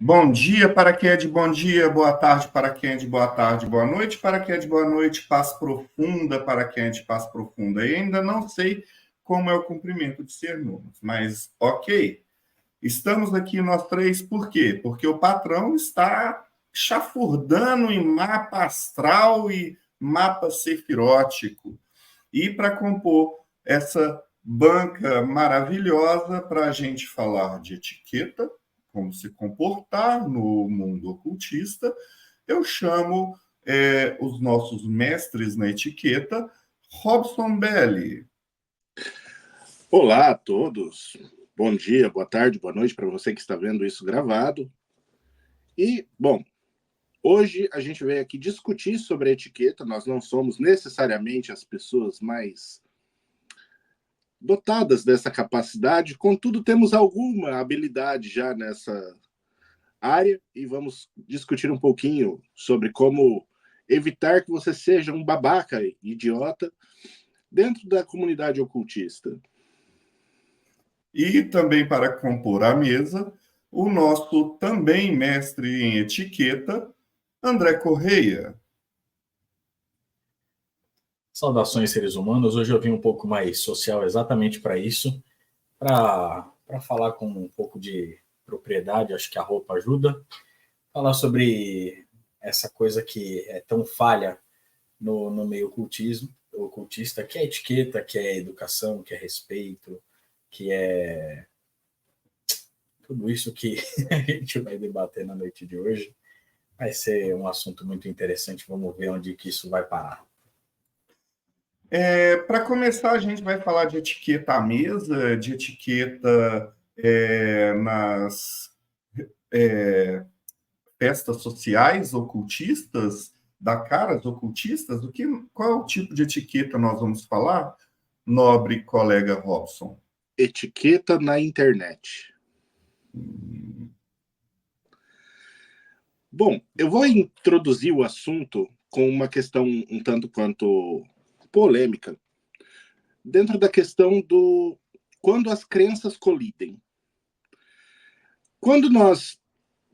Bom dia para quem é de bom dia, boa tarde para quem é de boa tarde, boa noite para quem é de boa noite, paz profunda para quem é de paz profunda. E ainda não sei como é o cumprimento de sermões, mas ok. Estamos aqui nós três, por quê? Porque o patrão está chafurdando em mapa astral e mapa sefirótico. E para compor essa banca maravilhosa para a gente falar de etiqueta, como se comportar no mundo ocultista, eu chamo os nossos mestres na etiqueta, Robson Belli. Olá a todos, bom dia, boa tarde, boa noite para você que está vendo isso gravado. E, bom, hoje a gente veio aqui discutir sobre a etiqueta. Nós não somos necessariamente as pessoas mais dotadas dessa capacidade, contudo temos alguma habilidade já nessa área e vamos discutir um pouquinho sobre como evitar que você seja um babaca idiota dentro da comunidade ocultista. E também para compor a mesa, o nosso também mestre em etiqueta, André Correia. Saudações, seres humanos. Hoje eu vim um pouco mais social exatamente para isso, para falar com um pouco de propriedade, acho que a roupa ajuda, falar sobre essa coisa que é tão falha no meio ocultista, que é etiqueta, que é educação, que é respeito, que é tudo isso que a gente vai debater na noite de hoje. Vai ser um assunto muito interessante, vamos ver onde que isso vai parar. Para começar, a gente vai falar de etiqueta à mesa, de etiqueta nas festas sociais ocultistas, da caras ocultistas. Qual é o tipo de etiqueta nós vamos falar, nobre colega Robson? Etiqueta na internet. Bom, eu vou introduzir o assunto com uma questão um tanto quanto polêmica, dentro da questão do quando as crenças colidem. Quando nós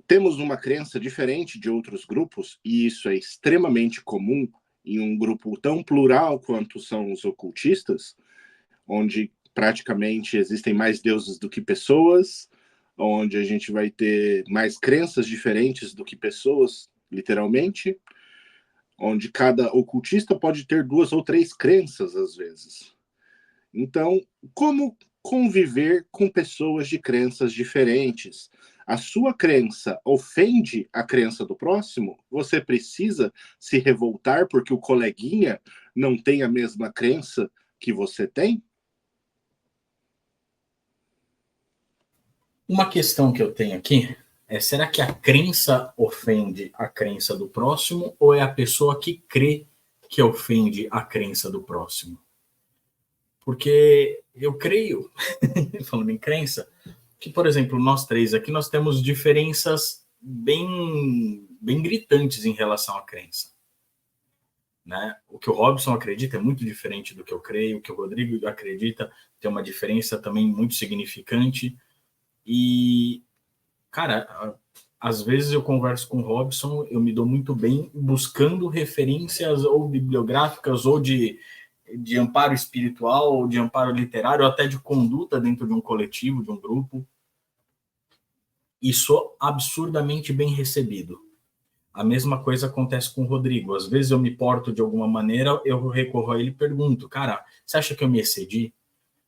temos uma crença diferente de outros grupos, e isso é extremamente comum em um grupo tão plural quanto são os ocultistas, onde praticamente existem mais deuses do que pessoas, onde a gente vai ter mais crenças diferentes do que pessoas, literalmente, onde cada ocultista pode ter 2 ou 3 crenças às vezes. Então, como conviver com pessoas de crenças diferentes? A sua crença ofende a crença do próximo? Você precisa se revoltar porque o coleguinha não tem a mesma crença que você tem? Uma questão que eu tenho aqui é: será que a crença ofende a crença do próximo ou é a pessoa que crê que ofende a crença do próximo? Porque eu creio, falando em crença, que, por exemplo, nós três aqui, nós temos diferenças bem gritantes em relação à crença. Né? O que o Robson acredita é muito diferente do que eu creio, o que o Rodrigo acredita tem uma diferença também muito significante. E, cara, às vezes eu converso com o Robson, eu me dou muito bem buscando referências ou bibliográficas ou de amparo espiritual, ou de amparo literário, ou até de conduta dentro de um coletivo, de um grupo. E sou absurdamente bem recebido. A mesma coisa acontece com o Rodrigo. Às vezes eu me porto de alguma maneira, eu recorro a ele e pergunto: cara, você acha que eu me excedi?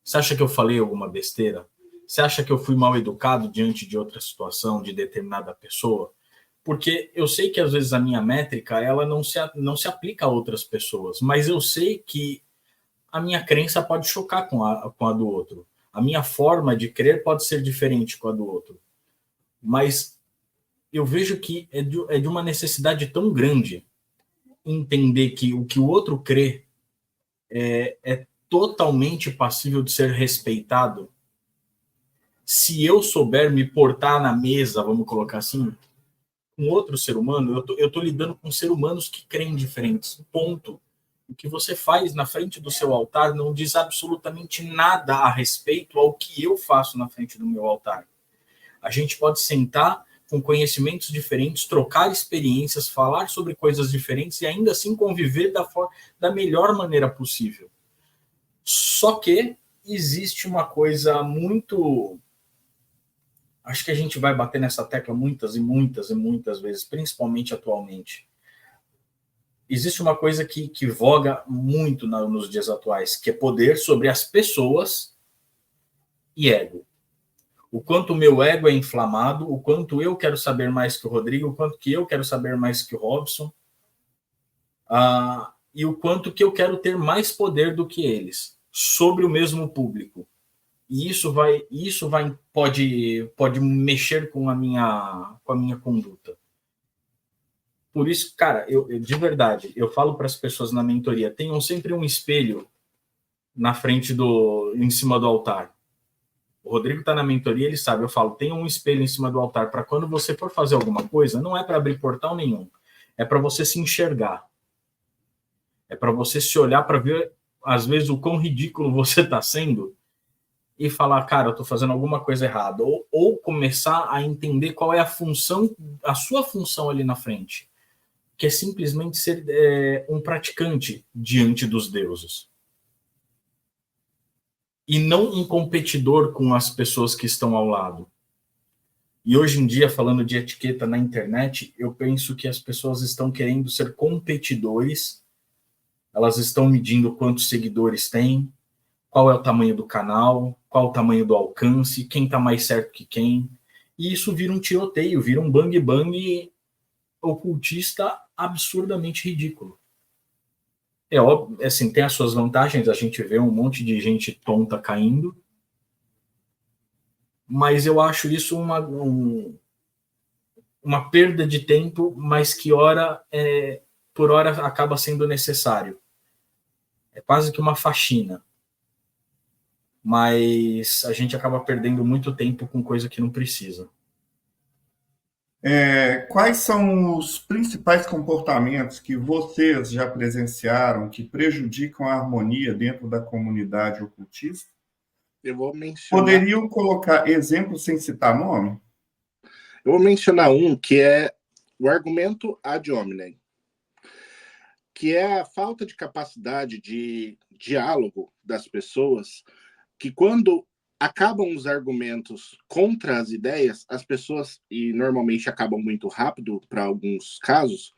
Você acha que eu falei alguma besteira? Você acha que eu fui mal educado diante de outra situação, de determinada pessoa? Porque eu sei que às vezes a minha métrica ela não se aplica a outras pessoas, mas eu sei que a minha crença pode chocar com a do outro. A minha forma de crer pode ser diferente com a do outro. Mas eu vejo que é de uma necessidade tão grande entender que o outro crê é totalmente passível de ser respeitado. Se eu souber me portar na mesa, vamos colocar assim, com outro ser humano, eu tô lidando com seres humanos que creem diferentes. Ponto. O que você faz na frente do seu altar não diz absolutamente nada a respeito ao que eu faço na frente do meu altar. A gente pode sentar com conhecimentos diferentes, trocar experiências, falar sobre coisas diferentes e ainda assim conviver da melhor maneira possível. Só que existe uma coisa muito... Acho que a gente vai bater nessa tecla muitas e muitas e muitas vezes, principalmente atualmente. Existe uma coisa que voga muito nos dias atuais, que é poder sobre as pessoas e ego. O quanto o meu ego é inflamado, o quanto eu quero saber mais que o Rodrigo, o quanto que eu quero saber mais que o Robson, e o quanto que eu quero ter mais poder do que eles, sobre o mesmo público. E isso pode mexer com a minha conduta. Por isso, cara, eu de verdade, eu falo para as pessoas na mentoria, tenham sempre um espelho na frente em cima do altar. O Rodrigo está na mentoria, ele sabe, eu falo, tenha um espelho em cima do altar para quando você for fazer alguma coisa, não é para abrir portal nenhum, é para você se enxergar. É para você se olhar para ver, às vezes, o quão ridículo você está sendo e falar, cara, eu estou fazendo alguma coisa errada. Ou começar a entender qual é a sua função ali na frente, que é simplesmente ser um praticante diante dos deuses. E não um competidor com as pessoas que estão ao lado. E hoje em dia, falando de etiqueta na internet, eu penso que as pessoas estão querendo ser competidores, elas estão medindo quantos seguidores têm, qual é o tamanho do canal, qual o tamanho do alcance, quem está mais certo que quem. E isso vira um tiroteio, vira um bang-bang ocultista absurdamente ridículo. É óbvio, assim, tem as suas vantagens, a gente vê um monte de gente tonta caindo, mas eu acho isso uma perda de tempo, mas que por hora acaba sendo necessário. É quase que uma faxina. Mas a gente acaba perdendo muito tempo com coisa que não precisa. Quais são os principais comportamentos que vocês já presenciaram que prejudicam a harmonia dentro da comunidade ocultista? Eu vou mencionar... Poderiam colocar exemplos sem citar nome? Eu vou mencionar um que é o argumento ad hominem, que é a falta de capacidade de diálogo das pessoas, que quando acabam os argumentos contra as ideias, as pessoas, e normalmente acabam muito rápido para alguns casos,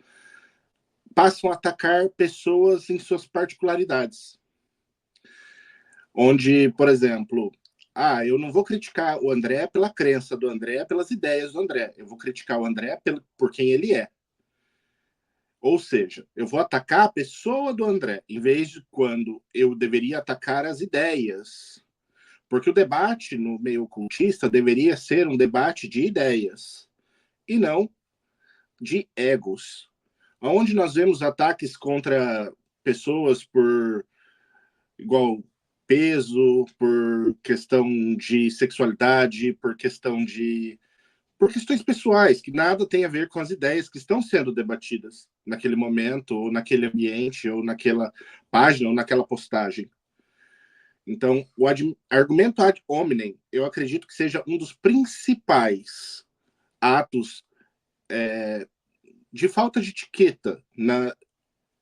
passam a atacar pessoas em suas particularidades. Onde, por exemplo, eu não vou criticar o André pela crença do André, pelas ideias do André. Eu vou criticar o André por quem ele é. Ou seja, eu vou atacar a pessoa do André, em vez de quando eu deveria atacar as ideias. Porque o debate no meio ocultista deveria ser um debate de ideias, e não de egos. Onde nós vemos ataques contra pessoas por igual peso, por questão de sexualidade, por questões pessoais, que nada tem a ver com as ideias que estão sendo debatidas naquele momento, ou naquele ambiente, ou naquela página, ou naquela postagem. Então, o argumento ad hominem, eu acredito que seja um dos principais atos de falta de etiqueta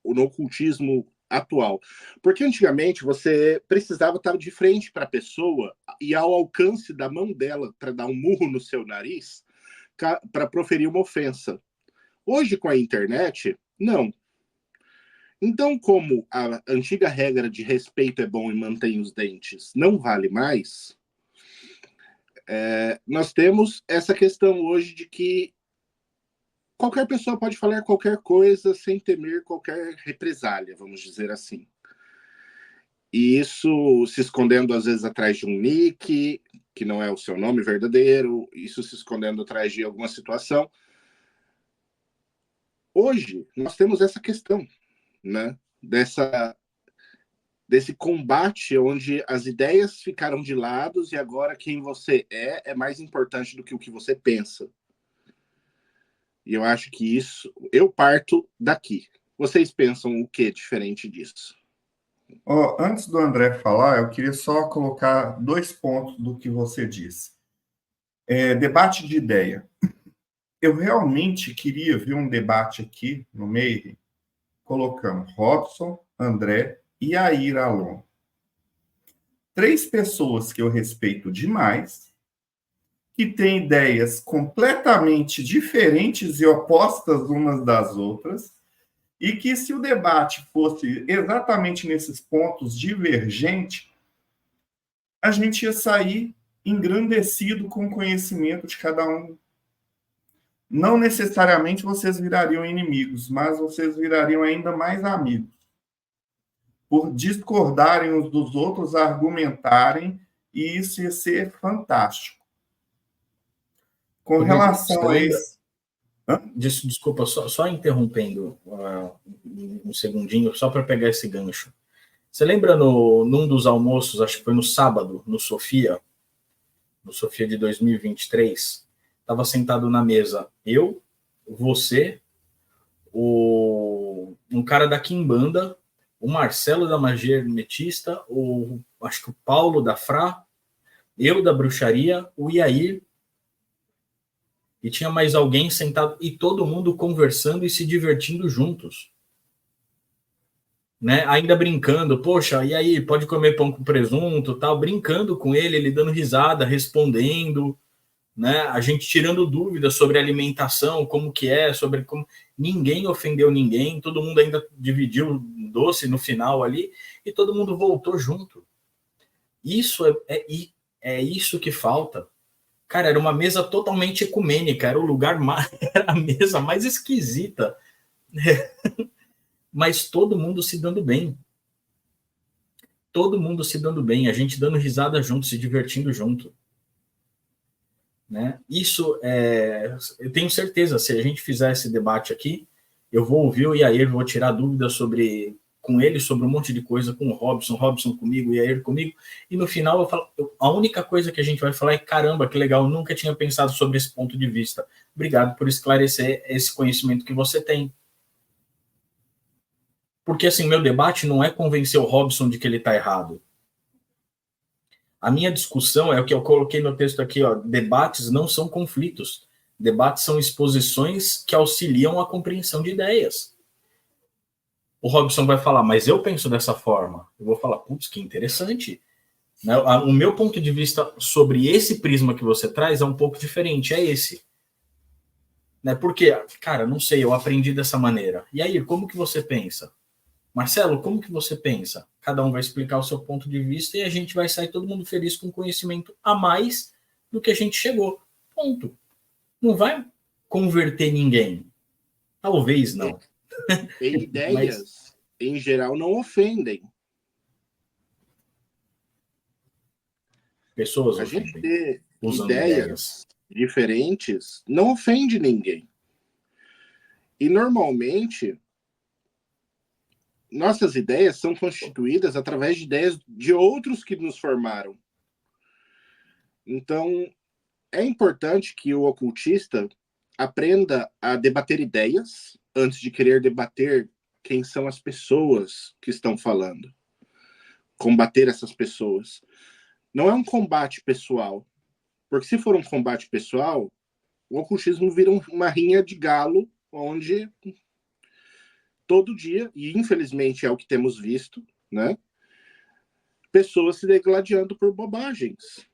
no ocultismo atual. Porque antigamente você precisava estar de frente para a pessoa e ao alcance da mão dela para dar um murro no seu nariz para proferir uma ofensa. Hoje, com a internet, não. Então, como a antiga regra de respeito é bom e mantém os dentes não vale mais, nós temos essa questão hoje de que qualquer pessoa pode falar qualquer coisa sem temer qualquer represália, vamos dizer assim. E isso se escondendo, às vezes, atrás de um nick, que não é o seu nome verdadeiro, isso se escondendo atrás de alguma situação. Hoje, nós temos essa questão, né? Desse combate onde as ideias ficaram de lado e agora quem você é mais importante do que o que você pensa. E eu acho que eu parto daqui. Vocês pensam o que diferente disso? Antes do André falar, eu queria só colocar 2 pontos do que você disse. Debate de ideia. eu realmente queria ver um debate aqui no meio, colocando Robson, André e Air Alon. 3 pessoas que eu respeito demais, que têm ideias completamente diferentes e opostas umas das outras, e que se o debate fosse exatamente nesses pontos divergente, a gente ia sair engrandecido com o conhecimento de cada um. Não necessariamente vocês virariam inimigos, mas vocês virariam ainda mais amigos. Por discordarem uns dos outros, argumentarem, e isso ia ser fantástico. Com relação a esse... Desculpa, só interrompendo um segundinho, só para pegar esse gancho. Você lembra num dos almoços, acho que foi no sábado, no Sofia de 2023, estava sentado na mesa eu, você, um cara da Quimbanda, o Marcelo da Magia Hermetista, acho que o Paulo da Fra, eu da Bruxaria, o Iair, e tinha mais alguém sentado, e todo mundo conversando e se divertindo juntos. Né? Ainda brincando, poxa, e aí, pode comer pão com presunto, tal, brincando com ele dando risada, respondendo, né? A gente tirando dúvidas sobre alimentação, como que é, sobre como... Ninguém ofendeu ninguém, todo mundo ainda dividiu doce no final ali, e todo mundo voltou junto. Isso é isso que falta. Cara, era uma mesa totalmente ecumênica, era o lugar era a mesa mais esquisita, mas todo mundo se dando bem. Todo mundo se dando bem, a gente dando risada junto, se divertindo junto. Né? Isso eu tenho certeza, se a gente fizer esse debate aqui, eu vou ouvir o Iair, vou tirar dúvidas com ele sobre um monte de coisa, com o Robson comigo, o Iair comigo, e no final eu falo, a única coisa que a gente vai falar é, caramba, que legal, eu nunca tinha pensado sobre esse ponto de vista. Obrigado por esclarecer esse conhecimento que você tem. Porque, assim, meu debate não é convencer o Robson de que ele está errado. A minha discussão é o que eu coloquei no texto aqui, ó, debates não são conflitos. Debates são exposições que auxiliam a compreensão de ideias. O Robson vai falar, mas eu penso dessa forma. Eu vou falar, putz, que interessante. Né? O meu ponto de vista sobre esse prisma que você traz é um pouco diferente, é esse. Né? Porque, cara, não sei, eu aprendi dessa maneira. E aí, como que você pensa? Marcelo, como que você pensa? Cada um vai explicar o seu ponto de vista e a gente vai sair todo mundo feliz com conhecimento a mais do que a gente chegou. Ponto. Não vai converter ninguém. Talvez não. Ideias, mas, em geral, não ofendem. Pessoas a ofendem. gente ter ideias diferentes não ofende ninguém. E, normalmente, nossas ideias são constituídas através de ideias de outros que nos formaram. Então, é importante que o ocultista aprenda a debater ideias antes de querer debater quem são as pessoas que estão falando. Combater essas pessoas. Não é um combate pessoal. Porque se for um combate pessoal, o ocultismo vira uma rinha de galo, onde todo dia, e infelizmente é o que temos visto, né? Pessoas se degladiando por bobagens.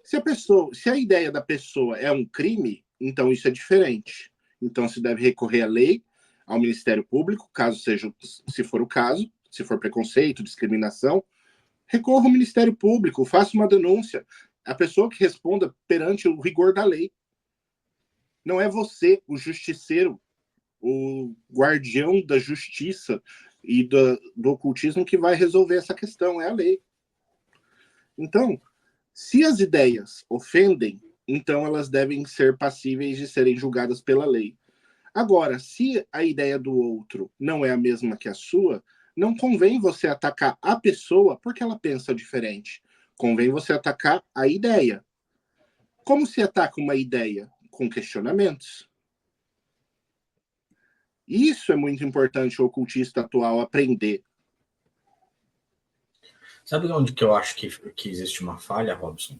Se a ideia da pessoa é um crime, então isso é diferente. Então se deve recorrer à lei, ao Ministério Público, caso seja, se for o caso, se for preconceito, discriminação, recorra ao Ministério Público, faça uma denúncia. A pessoa que responda perante o rigor da lei. Não é você, o justiceiro, o guardião da justiça e do ocultismo que vai resolver essa questão, é a lei. Então, se as ideias ofendem, então elas devem ser passíveis de serem julgadas pela lei. Agora, se a ideia do outro não é a mesma que a sua, não convém você atacar a pessoa porque ela pensa diferente. Convém você atacar a ideia. Como se ataca uma ideia? Com questionamentos. Isso é muito importante o ocultista atual aprender. Sabe onde que eu acho que existe uma falha, Robson?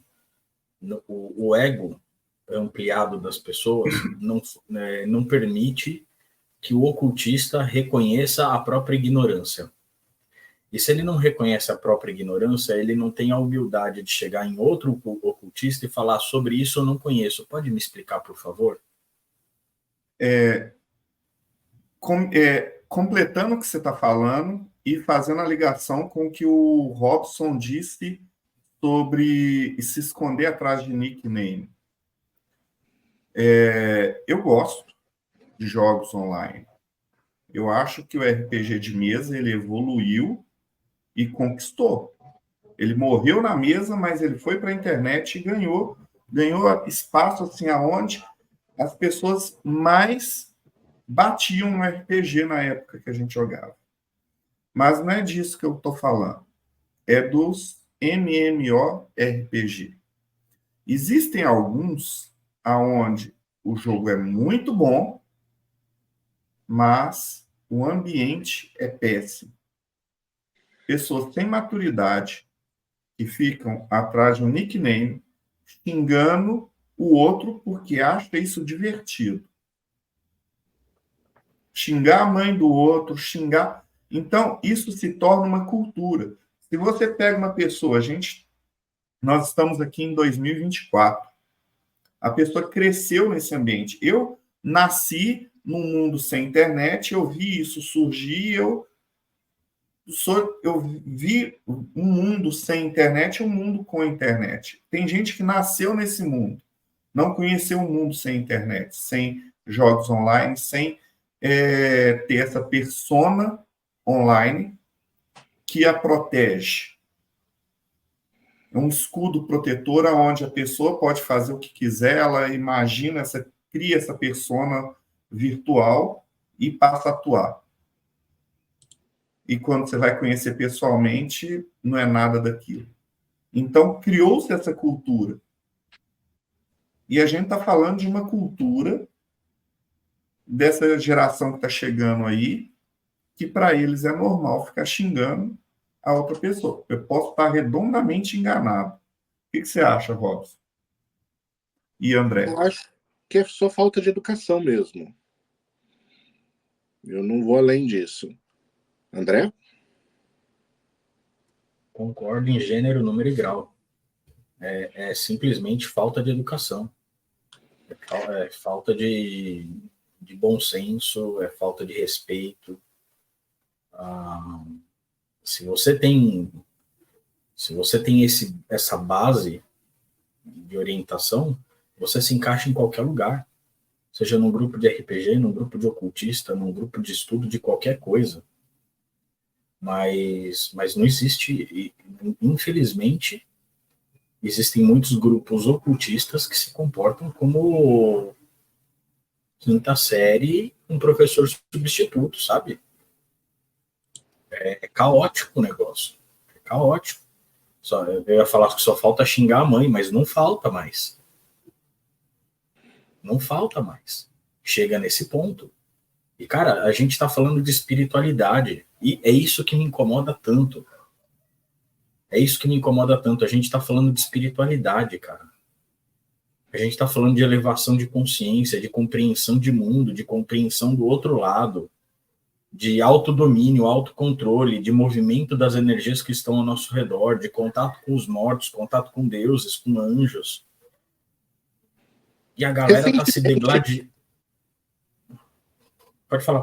O ego ampliado das pessoas não permite que o ocultista reconheça a própria ignorância. E se ele não reconhece a própria ignorância, ele não tem a humildade de chegar em outro ocultista e falar sobre isso eu não conheço. Pode me explicar, por favor? Completando o que você está falando e fazendo a ligação com o que o Robson disse sobre se esconder atrás de nickname. Eu gosto de jogos online. Eu acho que o RPG de mesa ele evoluiu e conquistou. Ele morreu na mesa, mas ele foi para a internet e ganhou espaço assim aonde as pessoas mais batiam no RPG na época que a gente jogava. Mas não é disso que eu estou falando. É dos MMORPG. Existem alguns aonde o jogo é muito bom, mas o ambiente é péssimo. Pessoas sem maturidade que ficam atrás de um nickname xingando o outro porque acha isso divertido. Xingar a mãe do outro, xingar... Então, isso se torna uma cultura. Se você pega uma pessoa, nós estamos aqui em 2024, a pessoa cresceu nesse ambiente. Eu nasci num mundo sem internet, eu vi isso surgir, eu vi um mundo sem internet e um mundo com internet. Tem gente que nasceu nesse mundo, não conheceu um mundo sem internet, sem jogos online, sem ter essa persona online que a protege. É um escudo protetor onde a pessoa pode fazer o que quiser, ela imagina, cria essa persona virtual e passa a atuar. E quando você vai conhecer pessoalmente, não é nada daquilo. Então, criou-se essa cultura. E a gente está falando de uma cultura dessa geração que está chegando aí, que para eles é normal ficar xingando a outra pessoa. Eu posso estar redondamente enganado. O que você acha, Robson? E André? Eu acho que é só falta de educação mesmo. Eu não vou além disso. André? Concordo em gênero, número e grau. É simplesmente falta de educação. É falta de bom senso, é falta de respeito. Se você tem essa base de orientação, você se encaixa em qualquer lugar. Seja num grupo de RPG, num grupo de ocultista, num grupo de estudo de qualquer coisa. Mas não existe, infelizmente, existem muitos grupos ocultistas que se comportam como quinta série, um professor substituto, sabe? É caótico o negócio. É caótico. Eu ia falar que só falta xingar a mãe, mas não falta mais. Não falta mais. Chega nesse ponto. E, cara, a gente tá falando de espiritualidade. E é isso que me incomoda tanto. É isso que me incomoda tanto. A gente tá falando de espiritualidade, cara. A gente tá falando de elevação de consciência, de compreensão de mundo, de compreensão do outro lado, de autodomínio, autocontrole, de movimento das energias que estão ao nosso redor, de contato com os mortos, contato com deuses, com anjos. E a galera tá se degladiando. Pode falar.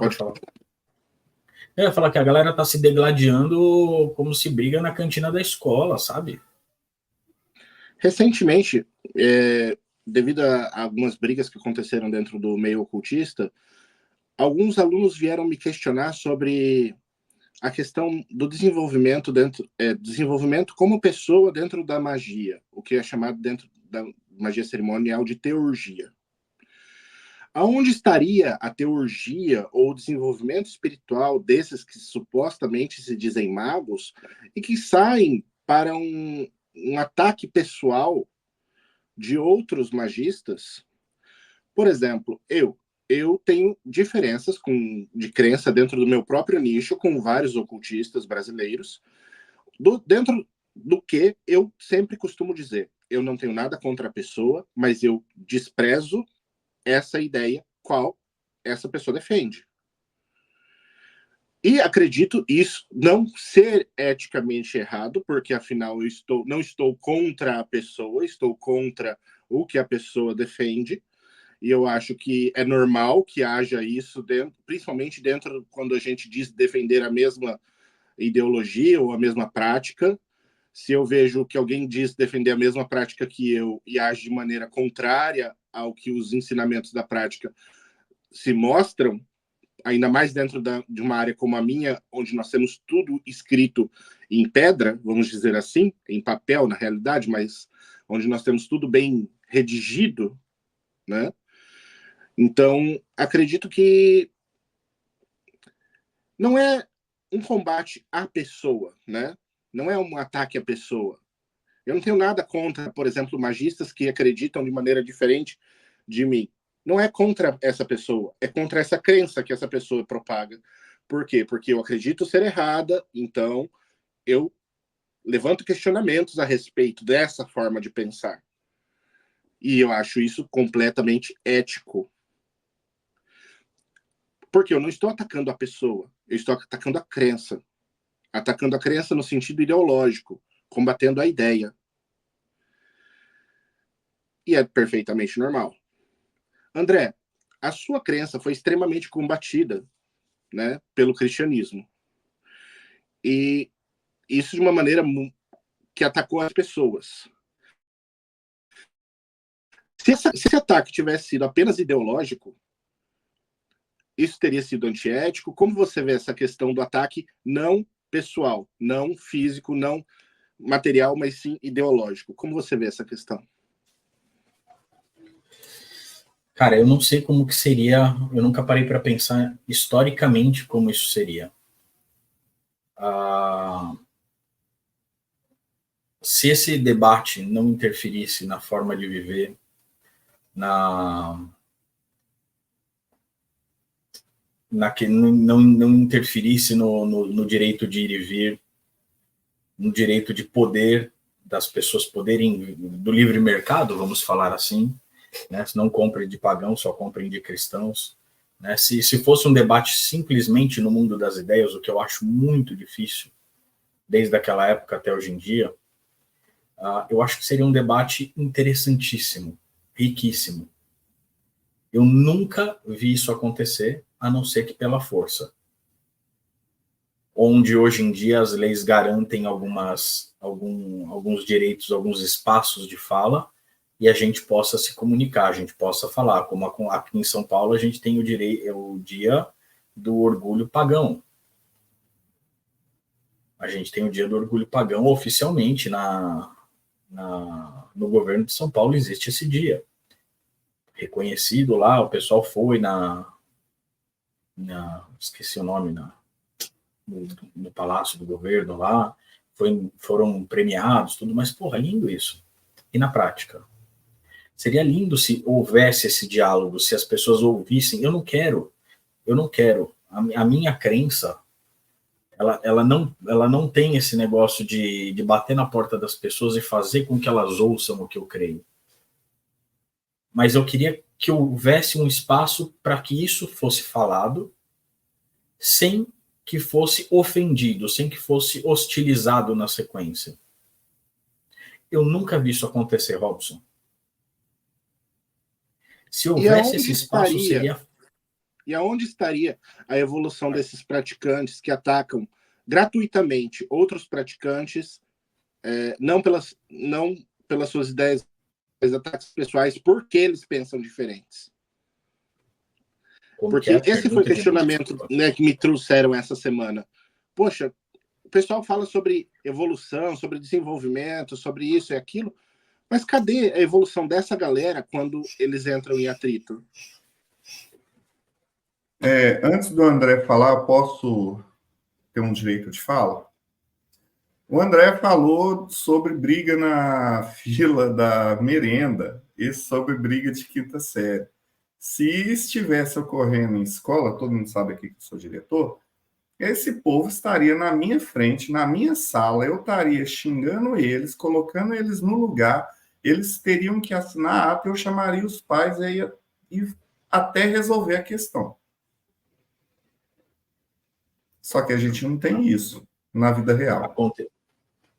Eu ia falar que a galera tá se degladiando como se briga na cantina da escola, sabe? Recentemente, devido a algumas brigas que aconteceram dentro do meio ocultista, alguns alunos vieram me questionar sobre a questão do desenvolvimento desenvolvimento como pessoa dentro da magia, o que é chamado dentro da magia cerimonial de teurgia. Aonde estaria a teurgia ou o desenvolvimento espiritual desses que supostamente se dizem magos e que saem para um ataque pessoal de outros magistas? Por exemplo, eu tenho diferenças de crença dentro do meu próprio nicho com vários ocultistas brasileiros, dentro do que eu sempre costumo dizer. eu não tenho nada contra a pessoa, mas eu desprezo essa ideia qual essa pessoa defende. E acredito isso não ser eticamente errado, porque afinal eu não estou contra a pessoa, estou contra o que a pessoa defende, e eu acho que é normal que haja isso, principalmente dentro quando a gente diz defender a mesma ideologia ou a mesma prática. Se eu vejo que alguém diz defender a mesma prática que eu e age de maneira contrária ao que os ensinamentos da prática se mostram, ainda mais dentro de uma área como a minha, onde nós temos tudo escrito em pedra, vamos dizer assim, em papel, na realidade, mas onde nós temos tudo bem redigido, né? Então, acredito que não é um combate à pessoa, né? Não é um ataque à pessoa. Eu não tenho nada contra, por exemplo, magistas que acreditam de maneira diferente de mim. Não é contra essa pessoa, é contra essa crença que essa pessoa propaga. Por quê? Porque eu acredito ser errada, então eu levanto questionamentos a respeito dessa forma de pensar. E eu acho isso completamente ético. Porque eu não estou atacando a pessoa, eu estou atacando a crença. Atacando a crença no sentido ideológico, combatendo a ideia. E é perfeitamente normal. André, a sua crença foi extremamente combatida, né, pelo cristianismo. E isso de uma maneira que atacou as pessoas. Se esse ataque tivesse sido apenas ideológico, isso teria sido antiético. Como você vê essa questão do ataque não pessoal, não físico, não material, mas sim ideológico? Como você vê essa questão? Cara, eu não sei como que seria, eu nunca parei para pensar historicamente como isso seria. Se esse debate não interferisse na forma de viver, que não interferisse no direito de ir e vir, no direito de poder das pessoas poderem, do livre mercado, vamos falar assim, né? Se não comprem de pagãos, só comprem de cristãos. Né? Se fosse um debate simplesmente no mundo das ideias, o que eu acho muito difícil, desde aquela época até hoje em dia, eu acho que seria um debate interessantíssimo, riquíssimo. Eu nunca vi isso acontecer, a não ser que pela força. Onde hoje em dia as leis garantem alguns direitos, alguns espaços de fala, e a gente possa se comunicar, a gente possa falar. Como aqui em São Paulo a gente tem o dia do orgulho pagão. A gente tem o dia do orgulho pagão oficialmente no governo de São Paulo existe esse dia. Reconhecido lá, o pessoal foi esqueci o nome, no Palácio do Governo lá, foram premiados, tudo, mas, porra, lindo isso. E na prática? Seria lindo se houvesse esse diálogo, se as pessoas ouvissem. Eu não quero. A minha crença, ela não tem esse negócio de bater na porta das pessoas e fazer com que elas ouçam o que eu creio. Mas eu queria que houvesse um espaço para que isso fosse falado sem que fosse ofendido, sem que fosse hostilizado na sequência. Eu nunca vi isso acontecer, Robson. Se houvesse esse espaço, seria... E aonde estaria a evolução desses praticantes que atacam gratuitamente outros praticantes, não pelas suas ideias, mas ataques pessoais, porque eles pensam diferentes? Porque esse foi o questionamento, né, que me trouxeram essa semana. Poxa, o pessoal fala sobre evolução, sobre desenvolvimento, sobre isso e aquilo, mas cadê a evolução dessa galera quando eles entram em atrito? Antes do André falar, posso ter um direito de fala? O André falou sobre briga na fila da merenda e sobre briga de quinta série. Se estivesse ocorrendo em escola, todo mundo sabe aqui que eu sou diretor, esse povo estaria na minha frente, na minha sala, eu estaria xingando eles, colocando eles no lugar, eles teriam que assinar a ata, eu chamaria os pais aí e até resolver a questão. Só que a gente não tem isso na vida real.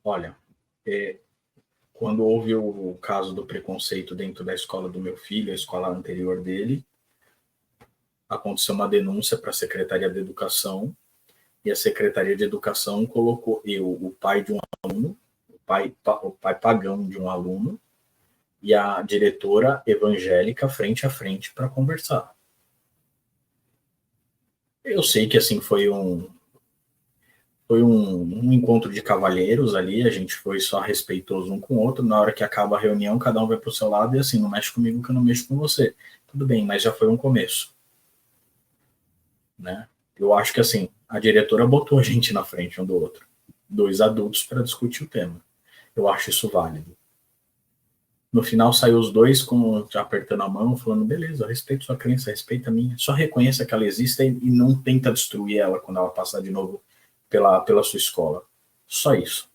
Olha, quando houve o caso do preconceito dentro da escola do meu filho, a escola anterior dele, aconteceu uma denúncia para a Secretaria de Educação, e a Secretaria de Educação colocou o pai de um aluno, o pai pagão de um aluno, e a diretora evangélica frente a frente para conversar. Eu sei que assim foi um encontro de cavalheiros ali, a gente foi só respeitoso um com o outro, na hora que acaba a reunião, cada um vai para o seu lado e assim, não mexe comigo que eu não mexo com você. Tudo bem, mas já foi um começo. Né? Eu acho que assim, a diretora botou a gente na frente um do outro, 2 adultos para discutir o tema. Eu acho isso válido. No final saiu os dois já apertando a mão, falando, beleza, eu respeito sua crença, respeita a minha, só reconheça que ela existe e não tenta destruir ela quando ela passar de novo pela sua escola. Só isso.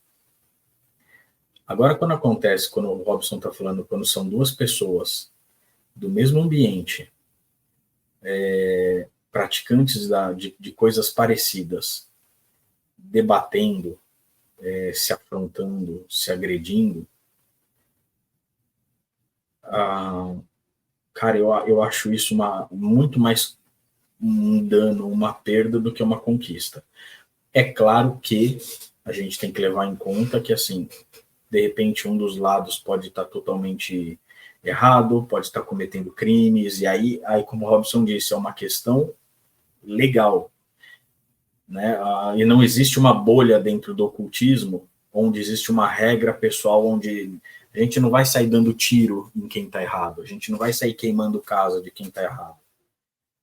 Agora, quando o Robson está falando, quando são 2 pessoas do mesmo ambiente, praticantes de coisas parecidas, debatendo, se afrontando, se agredindo, cara, eu acho isso muito mais um dano, uma perda do que uma conquista. É claro que a gente tem que levar em conta que, assim, de repente um dos lados pode estar totalmente errado, pode estar cometendo crimes, e aí como o Robson disse, é uma questão legal, né? E não existe uma bolha dentro do ocultismo onde existe uma regra pessoal, onde a gente não vai sair dando tiro em quem está errado, a gente não vai sair queimando casa de quem está errado.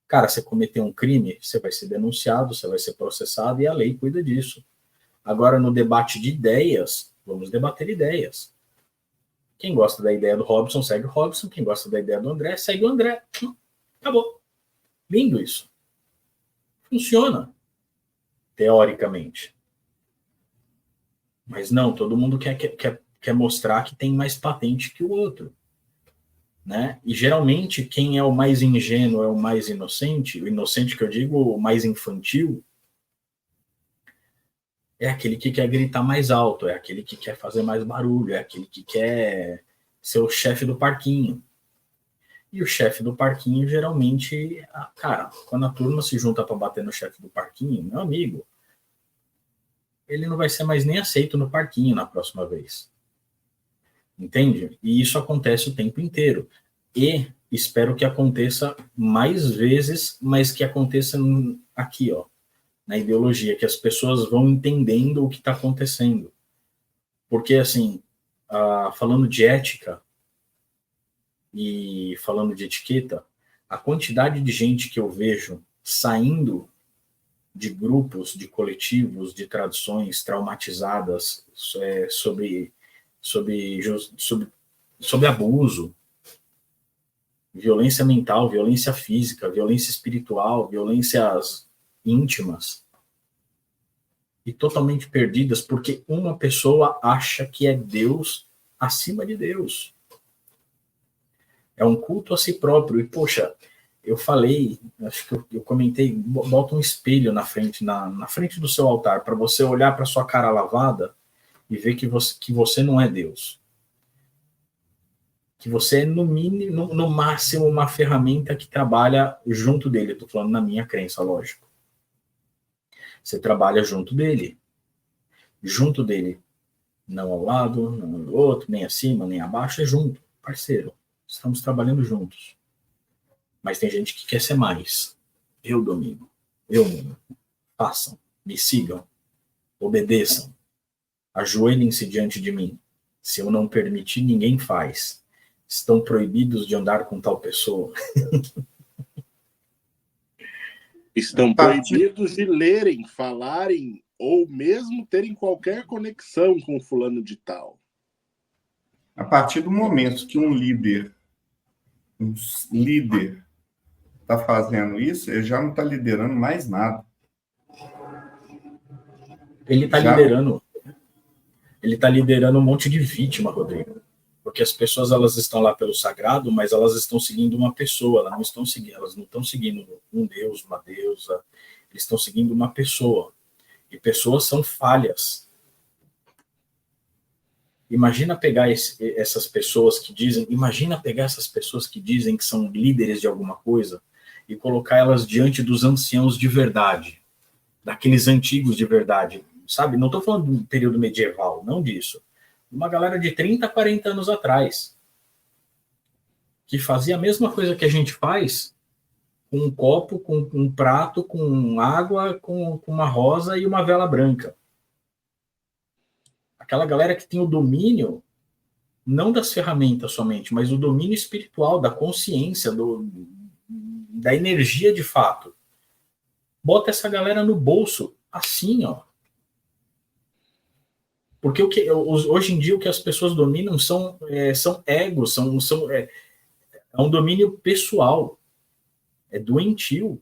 Cara, você cometeu um crime, você vai ser denunciado, você vai ser processado e a lei cuida disso. Agora, no debate de ideias, vamos debater ideias. Quem gosta da ideia do Robson, segue o Robson. Quem gosta da ideia do André, segue o André. Acabou. Lindo isso. Funciona, teoricamente. Mas não, todo mundo quer mostrar que tem mais patente que o outro. Né? E geralmente quem é o mais ingênuo é o mais inocente, o inocente que eu digo, o mais infantil, é aquele que quer gritar mais alto, é aquele que quer fazer mais barulho, é aquele que quer ser o chefe do parquinho. E o chefe do parquinho, geralmente, cara, quando a turma se junta para bater no chefe do parquinho, meu amigo, ele não vai ser mais nem aceito no parquinho na próxima vez. Entende? E isso acontece o tempo inteiro. E espero que aconteça mais vezes, mas que aconteça aqui, ó, na ideologia, que as pessoas vão entendendo o que está acontecendo. Porque, assim, falando de ética e falando de etiqueta, a quantidade de gente que eu vejo saindo de grupos, de coletivos, de tradições traumatizadas sobre abuso, violência mental, violência física, violência espiritual, violências íntimas, e totalmente perdidas porque uma pessoa acha que é Deus acima de Deus. É um culto a si próprio. E, poxa, eu falei, acho que eu comentei, bota um espelho na frente do seu altar, para você olhar para sua cara lavada e ver que você não é Deus. Que você é, no máximo, uma ferramenta que trabalha junto dele. Estou falando na minha crença, lógico. Você trabalha junto dele. Junto dele. Não ao lado, não ao outro, nem acima, nem abaixo. É junto, parceiro. Estamos trabalhando juntos. Mas tem gente que quer ser mais. Eu domino. Eu mudo. Façam. Me sigam. Obedeçam. Ajoelhem-se diante de mim. Se eu não permitir, ninguém faz. Estão proibidos de andar com tal pessoa. Estão proibidos de lerem, falarem ou mesmo terem qualquer conexão com o fulano de tal. A partir do momento que um líder está fazendo isso, ele já não está liderando mais nada. Ele está liderando um monte de vítima, Rodrigo. Porque as pessoas, elas estão lá pelo sagrado, mas elas estão seguindo uma pessoa, elas não estão seguindo um deus, uma deusa, eles estão seguindo uma pessoa. E pessoas são falhas. Imagina pegar essas pessoas que dizem que são líderes de alguma coisa e colocar elas diante dos anciãos de verdade, daqueles antigos de verdade, sabe? Não estou falando do período medieval, não disso. Uma galera de 30, 40 anos atrás, que fazia a mesma coisa que a gente faz, com um copo, com um prato, com água, com uma rosa e uma vela branca. Aquela galera que tem o domínio, não das ferramentas somente, mas o domínio espiritual, da consciência, da energia de fato. Bota essa galera no bolso, assim, ó. Porque hoje em dia o que as pessoas dominam são egos, é um domínio pessoal, é doentio.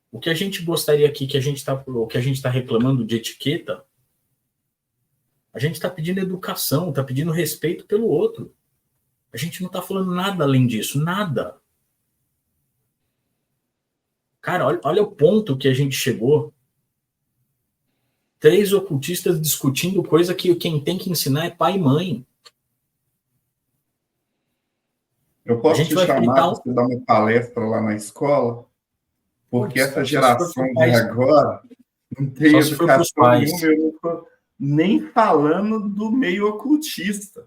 O que a gente gostaria aqui, o que a gente está reclamando de etiqueta, a gente está pedindo educação, está pedindo respeito pelo outro. A gente não está falando nada além disso, nada. Cara, olha o ponto que a gente chegou. 3 ocultistas discutindo coisa que quem tem que ensinar é pai e mãe. Eu posso te chamar para você dar uma palestra lá na escola? Porque essa geração de agora não tem educação nenhuma, eu não estou nem falando do meio ocultista.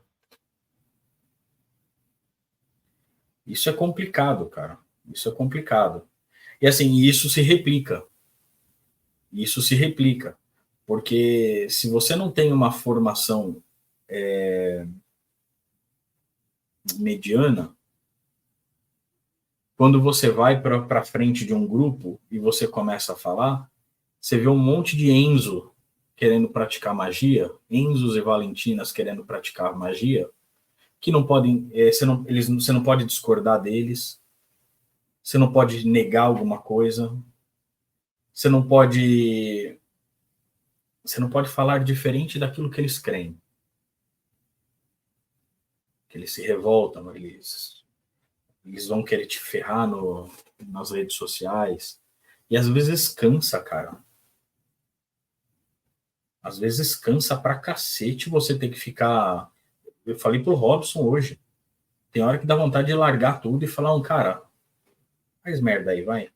Isso é complicado, cara. Isso é complicado. E assim, isso se replica. Isso se replica. Porque se você não tem uma formação mediana, quando você vai para frente de um grupo e você começa a falar, você vê um monte de Enzo querendo praticar magia, Enzos e Valentinas querendo praticar magia, que não podem, você não pode discordar deles, você não pode negar alguma coisa, você não pode falar diferente daquilo que eles creem. Que eles se revoltam, eles vão querer te ferrar nas redes sociais. E às vezes cansa, cara. Às vezes cansa pra cacete você ter que ficar... Eu falei pro Robson hoje. Tem hora que dá vontade de largar tudo e falar, cara, faz merda aí, vai.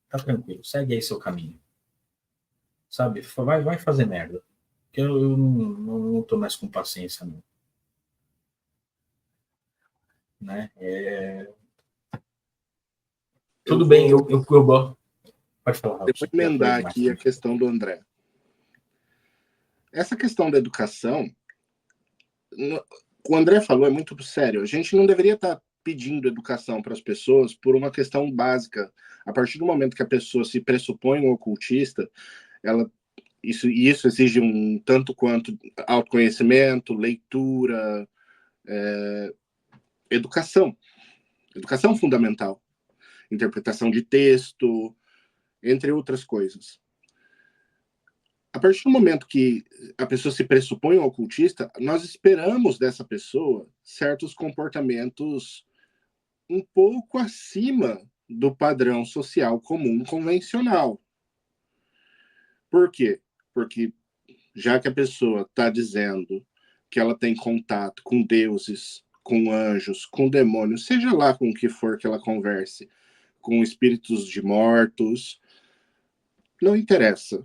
Tá tranquilo, segue aí seu caminho. Sabe? Vai fazer merda. Porque eu não tô mais com paciência, não. Né? Tudo bem, eu gosto. Pode falar. Eu vou emendar aqui a questão do André. Essa questão da educação, o André falou, é muito sério. A gente não deveria estar pedindo educação para as pessoas por uma questão básica. A partir do momento que a pessoa se pressupõe um ocultista, isso exige um tanto quanto autoconhecimento, leitura, educação fundamental, interpretação de texto, entre outras coisas. A partir do momento que a pessoa se pressupõe um ocultista, nós esperamos dessa pessoa certos comportamentos um pouco acima do padrão social comum convencional. Por quê? Porque já que a pessoa está dizendo que ela tem contato com deuses, com anjos, com demônios, seja lá com o que for que ela converse, com espíritos de mortos, não interessa.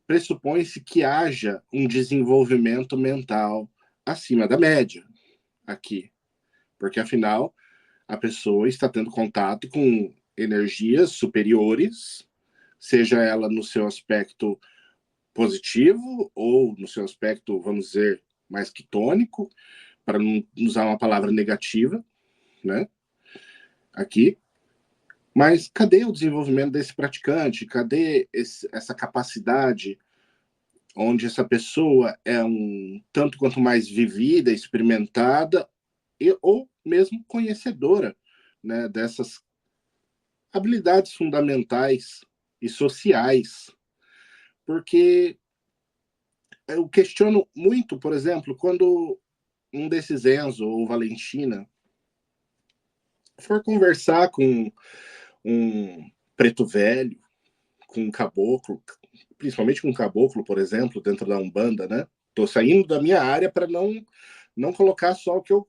Pressupõe-se que haja um desenvolvimento mental acima da média aqui. Porque, afinal, a pessoa está tendo contato com energias superiores, seja ela no seu aspecto positivo ou no seu aspecto, vamos dizer, mais quitônico, para não usar uma palavra negativa, né? Aqui. Mas cadê o desenvolvimento desse praticante? Cadê essa capacidade onde essa pessoa é um tanto quanto mais vivida, experimentada ou mesmo conhecedora, né, dessas habilidades fundamentais e sociais? Porque eu questiono muito, por exemplo, quando um desses Enzo ou Valentina for conversar com um preto velho, com um caboclo, principalmente com um caboclo, por exemplo, dentro da Umbanda, né? Tô saindo da minha área para não colocar só o que eu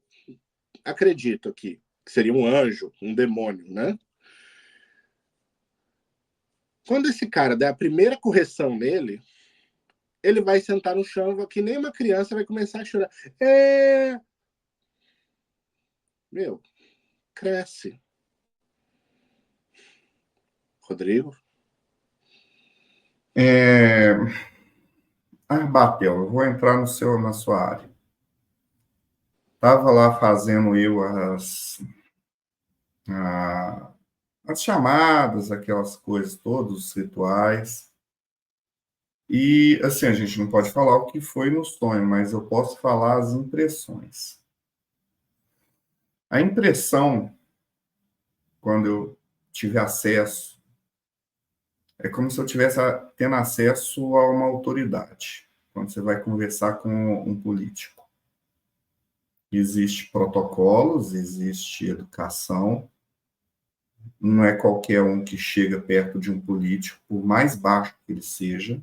acredito aqui, que seria um anjo, um demônio, né? Quando esse cara der a primeira correção nele, ele vai sentar no chão, que nem uma criança, vai começar a chorar. Meu, cresce. Rodrigo? Batel, eu vou entrar na sua área. Estava lá fazendo eu as chamadas, aquelas coisas todas, os rituais. E, assim, a gente não pode falar o que foi no sonho, mas eu posso falar as impressões. A impressão, quando eu tive acesso, é como se eu estivesse tendo acesso a uma autoridade, quando você vai conversar com um político. Existem protocolos, existe educação, não é qualquer um que chega perto de um político, por mais baixo que ele seja.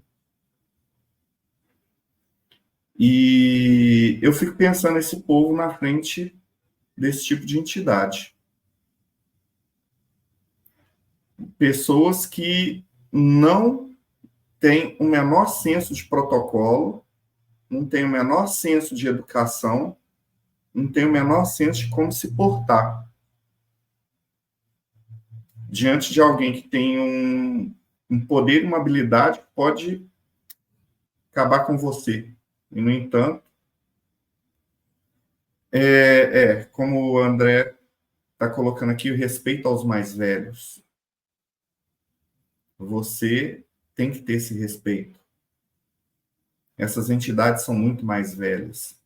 E eu fico pensando esse povo na frente desse tipo de entidade. Pessoas que não têm o menor senso de protocolo, não têm o menor senso de educação, não têm o menor senso de como se portar diante de alguém que tem um poder e uma habilidade que pode acabar com você. E, no entanto, como o André está colocando aqui, o respeito aos mais velhos. Você tem que ter esse respeito. Essas entidades são muito mais velhas.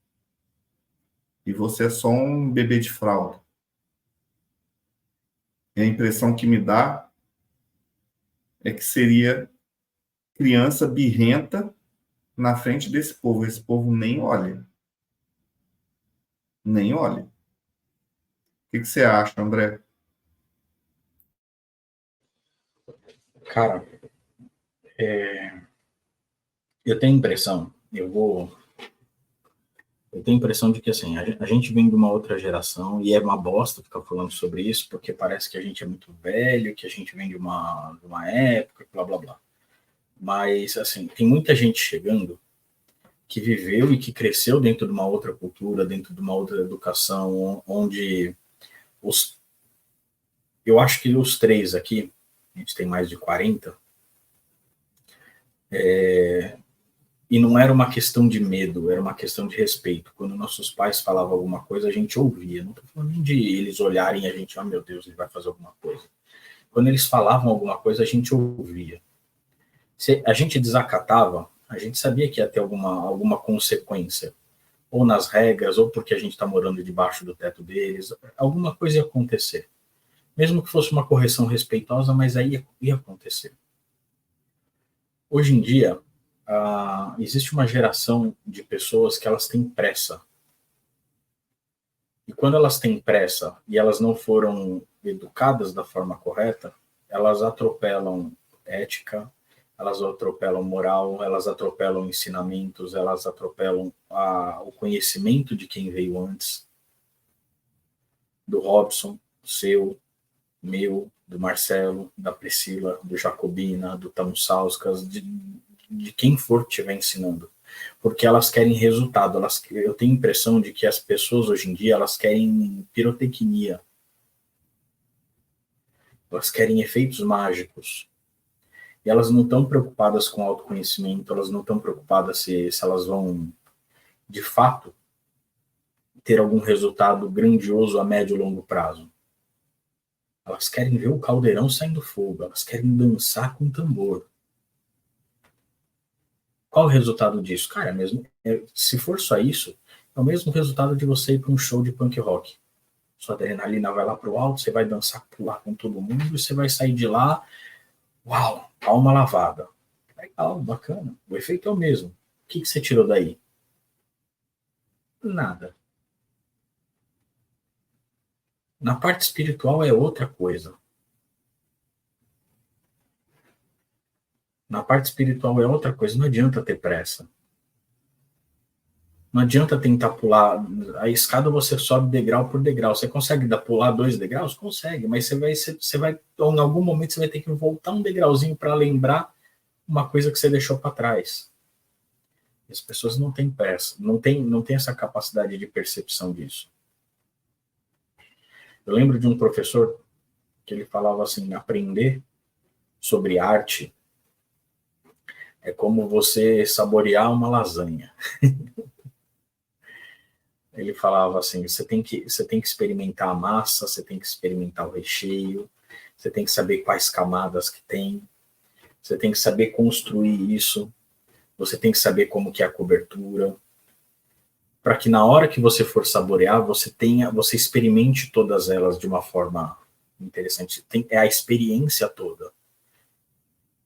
E você é só um bebê de fralda. E a impressão que me dá é que seria criança birrenta na frente desse povo. Esse povo nem olha. Nem olha. O que você acha, André? Cara, eu tenho a impressão de que, assim, a gente vem de uma outra geração e é uma bosta ficar falando sobre isso, porque parece que a gente é muito velho, que a gente vem de uma época, blá, blá, blá. Mas, assim, tem muita gente chegando que viveu e que cresceu dentro de uma outra cultura, dentro de uma outra educação, onde eu acho que os três aqui, a gente tem mais de 40, e não era uma questão de medo, era uma questão de respeito. Quando nossos pais falavam alguma coisa, a gente ouvia. Não estou falando nem de eles olharem e a gente, meu Deus, ele vai fazer alguma coisa. Quando eles falavam alguma coisa, a gente ouvia. Se a gente desacatava, a gente sabia que ia ter alguma consequência. Ou nas regras, ou porque a gente está morando debaixo do teto deles. Alguma coisa ia acontecer. Mesmo que fosse uma correção respeitosa, mas aí ia acontecer. Hoje em dia, existe uma geração de pessoas que elas têm pressa. E quando elas têm pressa e elas não foram educadas da forma correta, elas atropelam ética, elas atropelam moral, elas atropelam ensinamentos, elas atropelam o conhecimento de quem veio antes, do Robson, seu, meu, do Marcelo, da Priscila, do Jacobina, do Tamussauskas, de quem for que estiver ensinando, porque elas querem resultado. Eu tenho a impressão de que as pessoas hoje em dia elas querem pirotecnia, elas querem efeitos mágicos, e elas não estão preocupadas com autoconhecimento, elas não estão preocupadas se elas vão, de fato, ter algum resultado grandioso a médio e longo prazo. Elas querem ver o caldeirão saindo fogo, elas querem dançar com tambor. Qual o resultado disso? Cara, se for só isso, é o mesmo resultado de você ir para um show de punk rock. Sua adrenalina vai lá para o alto, você vai dançar, pular com todo mundo, e você vai sair de lá, uau, alma lavada. Legal, bacana. O efeito é o mesmo. que você tirou daí? Nada. Na parte espiritual é outra coisa. Na parte espiritual é outra coisa. Não adianta ter pressa. Não adianta tentar pular. A escada você sobe degrau por degrau. Você consegue pular 2 degraus? Consegue, mas você vai, em algum momento você vai ter que voltar um degrauzinho para lembrar uma coisa que você deixou para trás. As pessoas não têm pressa, não tem essa capacidade de percepção disso. Eu lembro de um professor que ele falava assim: aprender sobre arte é como você saborear uma lasanha. Ele falava assim: você tem que experimentar a massa, você tem que experimentar o recheio, você tem que saber quais camadas que tem, você tem que saber construir isso, você tem que saber como que é a cobertura, para que na hora que você for saborear, você experimente todas elas de uma forma interessante. É a experiência toda.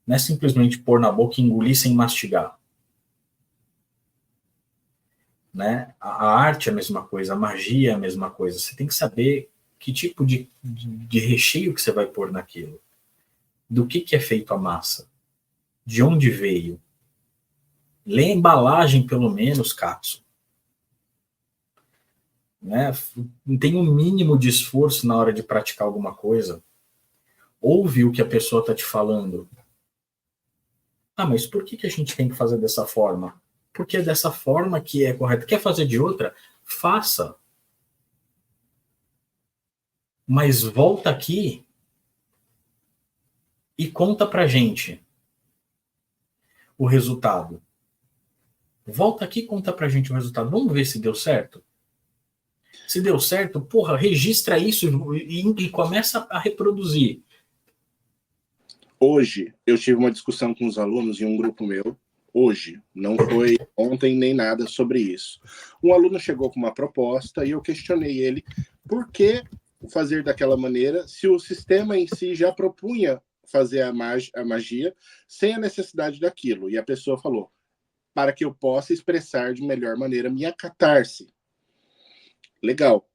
Não é simplesmente pôr na boca e engolir sem mastigar. Né? A arte é a mesma coisa, a magia é a mesma coisa. Você tem que saber que tipo de recheio que você vai pôr naquilo. Do que é feito a massa. De onde veio. Lê a embalagem, pelo menos, Katsu. Né? Tem um mínimo de esforço na hora de praticar alguma coisa. Ouve o que a pessoa está te falando. Ah, mas por que a gente tem que fazer dessa forma? Porque é dessa forma que é correto. Quer fazer de outra? Faça. Mas volta aqui e conta pra gente o resultado. Volta aqui e conta pra gente o resultado. Vamos ver se deu certo? Se deu certo, porra, registra isso e começa a reproduzir. Hoje, eu tive uma discussão com os alunos em um grupo meu. Hoje, não foi ontem nem nada sobre isso. Um aluno chegou com uma proposta e eu questionei ele por que fazer daquela maneira se o sistema em si já propunha fazer a magia sem a necessidade daquilo. E a pessoa falou: para que eu possa expressar de melhor maneira minha catarse. Legal.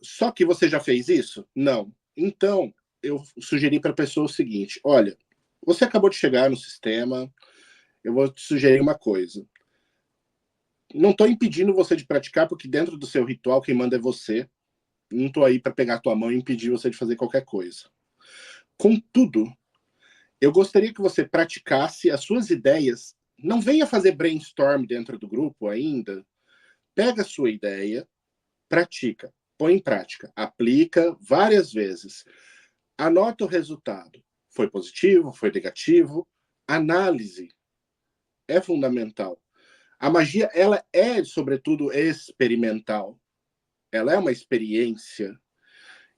Só que você já fez isso? Não. Então, eu sugeri para a pessoa o seguinte: olha, você acabou de chegar no sistema, eu vou te sugerir uma coisa. Não estou impedindo você de praticar, porque dentro do seu ritual quem manda é você. Não estou aí para pegar a tua mão e impedir você de fazer qualquer coisa. Contudo, eu gostaria que você praticasse as suas ideias. Não venha fazer brainstorm dentro do grupo ainda. Pega a sua ideia, pratica, põe em prática, aplica várias vezes. Anota o resultado. Foi positivo? Foi negativo? Análise é fundamental. A magia, ela é, sobretudo, experimental. Ela é uma experiência.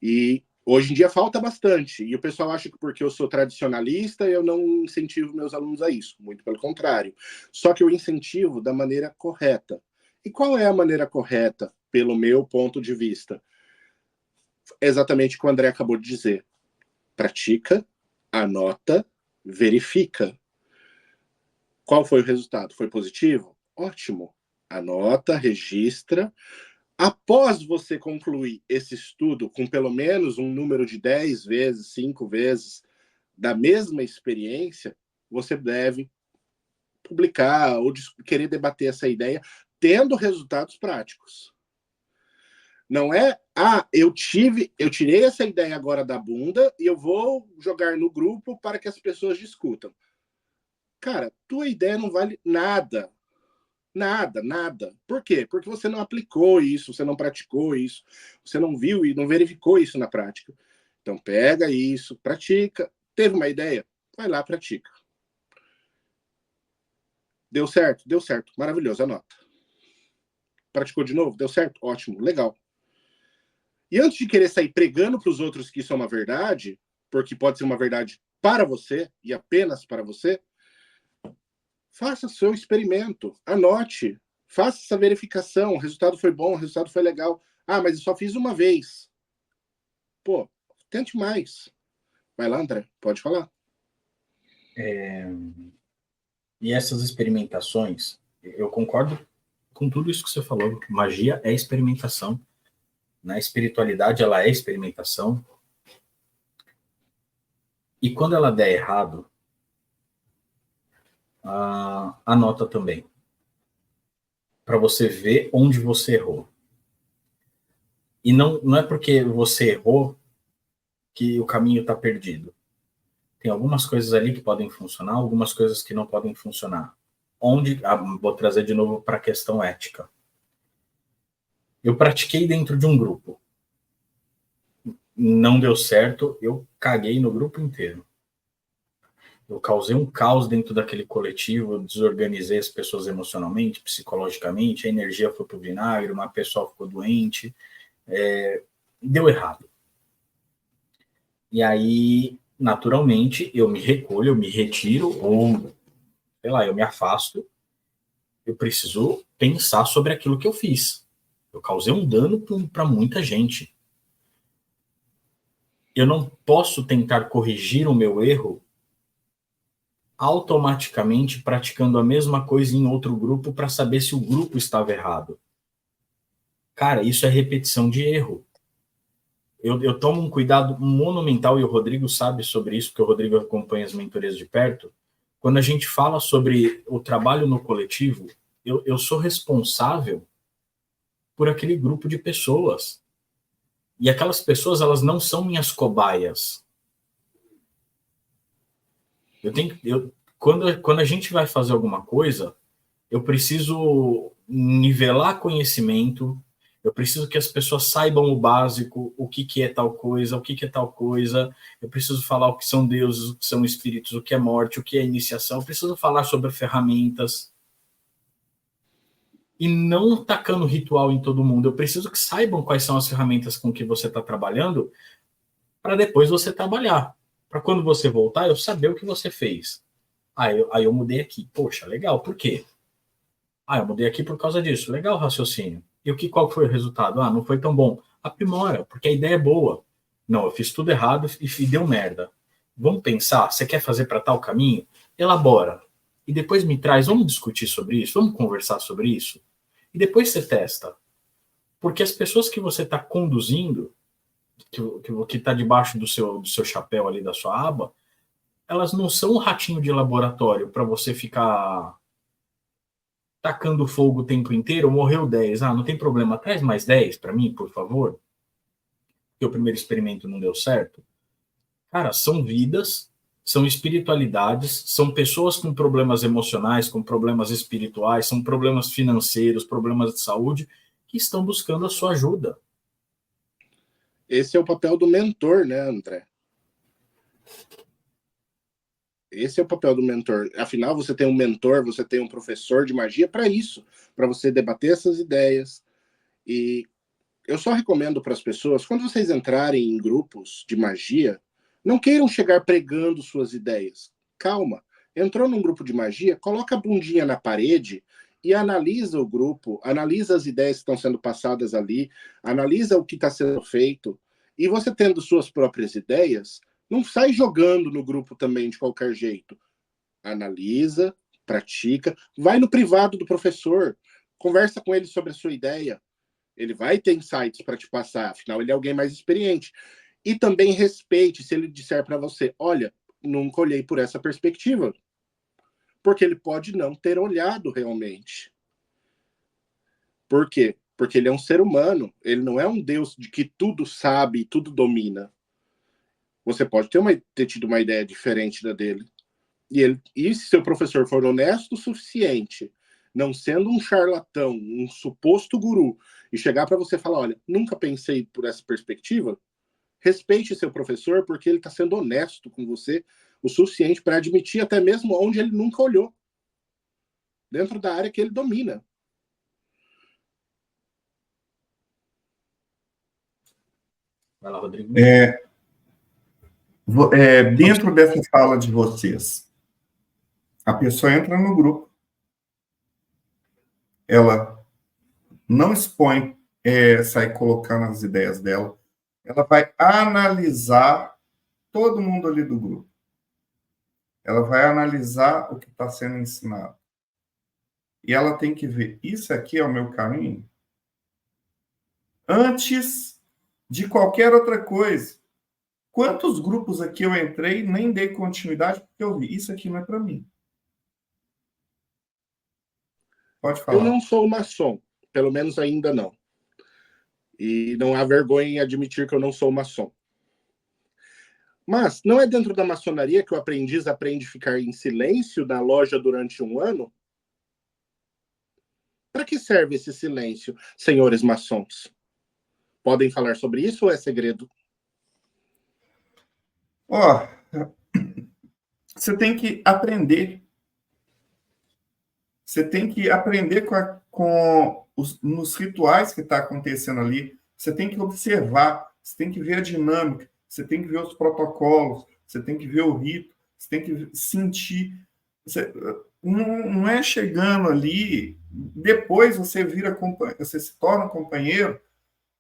E hoje em dia falta bastante. E o pessoal acha que porque eu sou tradicionalista, eu não incentivo meus alunos a isso. Muito pelo contrário. Só que eu incentivo da maneira correta. E qual é a maneira correta, pelo meu ponto de vista? Exatamente o que o André acabou de dizer. Pratica, anota, verifica. Qual foi o resultado? Foi positivo? Ótimo. Anota, registra. Após você concluir esse estudo com pelo menos um número de 10 vezes, 5 vezes da mesma experiência, você deve publicar ou querer debater essa ideia tendo resultados práticos. Não é, eu tirei essa ideia agora da bunda e eu vou jogar no grupo para que as pessoas discutam. Cara, tua ideia não vale nada. Nada, nada. Por quê? Porque você não aplicou isso, você não praticou isso, você não viu e não verificou isso na prática. Então pega isso, pratica. Teve uma ideia? Vai lá, pratica. Deu certo? Deu certo. Maravilhoso, anota. Praticou de novo? Deu certo? Ótimo, legal. E antes de querer sair pregando para os outros que isso é uma verdade, porque pode ser uma verdade para você e apenas para você, faça seu experimento, anote, faça essa verificação, o resultado foi bom, o resultado foi legal. Ah, mas eu só fiz uma vez. Pô, tente mais. Vai lá, André, pode falar. E essas experimentações, eu concordo com tudo isso que você falou. Magia é experimentação. Na espiritualidade, ela é experimentação. E quando ela der errado, anota também. Para você ver onde você errou. E não é porque você errou que o caminho está perdido. Tem algumas coisas ali que podem funcionar, algumas coisas que não podem funcionar. Vou trazer de novo para a questão ética. Eu pratiquei dentro de um grupo. Não deu certo, eu caguei no grupo inteiro. Eu causei um caos dentro daquele coletivo, desorganizei as pessoas emocionalmente, psicologicamente, a energia foi pro vinagre, uma pessoa ficou doente, deu errado. E aí, naturalmente, eu me recolho, eu me retiro, ou, sei lá, eu me afasto. Eu preciso pensar sobre aquilo que eu fiz. Eu causei um dano para muita gente. Eu não posso tentar corrigir o meu erro automaticamente praticando a mesma coisa em outro grupo para saber se o grupo estava errado. Cara, isso é repetição de erro. Eu tomo um cuidado monumental, e o Rodrigo sabe sobre isso, porque o Rodrigo acompanha as mentorias de perto. Quando a gente fala sobre o trabalho no coletivo, eu sou responsável por aquele grupo de pessoas. E aquelas pessoas, elas não são minhas cobaias. Quando a gente vai fazer alguma coisa, eu preciso nivelar conhecimento, eu preciso que as pessoas saibam o básico, o que é tal coisa, o que é tal coisa, eu preciso falar o que são deuses, o que são espíritos, o que é morte, o que é iniciação, eu preciso falar sobre ferramentas. E não tacando ritual em todo mundo, eu preciso que saibam quais são as ferramentas com que você está trabalhando, para depois você trabalhar. Para quando você voltar, eu saber o que você fez. Aí eu mudei aqui. Poxa, legal. Por quê? Eu mudei aqui por causa disso. Legal o raciocínio. E qual foi o resultado? Não foi tão bom. Aprimora, porque a ideia é boa. Não, eu fiz tudo errado e deu merda. Vamos pensar, você quer fazer para tal caminho? Elabora. E depois me traz, vamos discutir sobre isso, vamos conversar sobre isso. E depois você testa. Porque as pessoas que você está conduzindo, que está debaixo do seu chapéu ali, da sua aba, elas não são um ratinho de laboratório para você ficar tacando fogo o tempo inteiro. Morreu 10, não tem problema, traz mais 10 para mim, por favor, porque o primeiro experimento não deu certo. Cara, são vidas, são espiritualidades, são pessoas com problemas emocionais, com problemas espirituais, são problemas financeiros, problemas de saúde, que estão buscando a sua ajuda. Esse é o papel do mentor, né, André? Esse é o papel do mentor. Afinal, você tem um mentor, você tem um professor de magia para isso, para você debater essas ideias. E eu só recomendo para as pessoas, quando vocês entrarem em grupos de magia, não queiram chegar pregando suas ideias. Calma. Entrou num grupo de magia, coloca a bundinha na parede e analisa o grupo, analisa as ideias que estão sendo passadas ali, analisa o que está sendo feito. E você tendo suas próprias ideias, não sai jogando no grupo também de qualquer jeito. Analisa, pratica, vai no privado do professor, conversa com ele sobre a sua ideia. Ele vai ter insights para te passar, afinal ele é alguém mais experiente. E também respeite se ele disser para você, olha, nunca olhei por essa perspectiva. Porque ele pode não ter olhado realmente. Por quê? Porque ele é um ser humano, ele não é um Deus de que tudo sabe e tudo domina. Você pode ter tido uma ideia diferente da dele. E se seu professor for honesto o suficiente, não sendo um charlatão, um suposto guru, e chegar para você e falar, olha, nunca pensei por essa perspectiva, respeite seu professor, porque ele está sendo honesto com você o suficiente para admitir até mesmo onde ele nunca olhou, dentro da área que ele domina. Vai lá, Rodrigo. Dentro dessa fala de vocês, a pessoa entra no grupo, ela não expõe, sai colocando as ideias dela, ela vai analisar todo mundo ali do grupo. ela vai analisar o que está sendo ensinado. E ela tem que ver, isso aqui é o meu caminho? Antes de qualquer outra coisa. Quantos grupos aqui eu entrei, nem dei continuidade, porque eu vi, isso aqui não é para mim. Pode falar. Eu não sou maçom, pelo menos ainda não. E não há vergonha em admitir que eu não sou maçom. Mas não é dentro da maçonaria que o aprendiz aprende a ficar em silêncio na loja durante um ano? Para que serve esse silêncio, senhores maçons? Podem falar sobre isso ou é segredo? Ó, você tem que aprender. Você tem que aprender nos rituais que está acontecendo ali. Você tem que observar, você tem que ver a dinâmica, você tem que ver os protocolos, você tem que ver o rito, você tem que sentir. Não é chegando ali, depois você você se torna companheiro,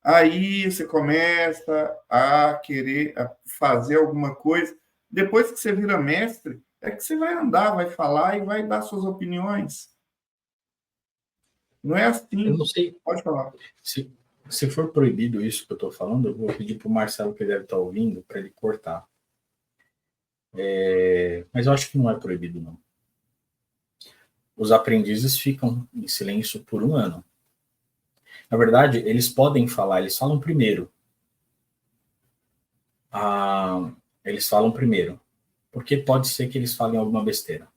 aí você começa a querer fazer alguma coisa. Depois que você vira mestre, é que você vai andar, vai falar e vai dar suas opiniões. Não é assim. Eu não sei. Pode falar. Se for proibido isso que eu estou falando, eu vou pedir para o Marcelo, que ele deve estar ouvindo, para ele cortar. Mas eu acho que não é proibido, não. Os aprendizes ficam em silêncio por um ano. Na verdade, eles podem falar, eles falam primeiro. Eles falam primeiro. Porque pode ser que eles falem alguma besteira.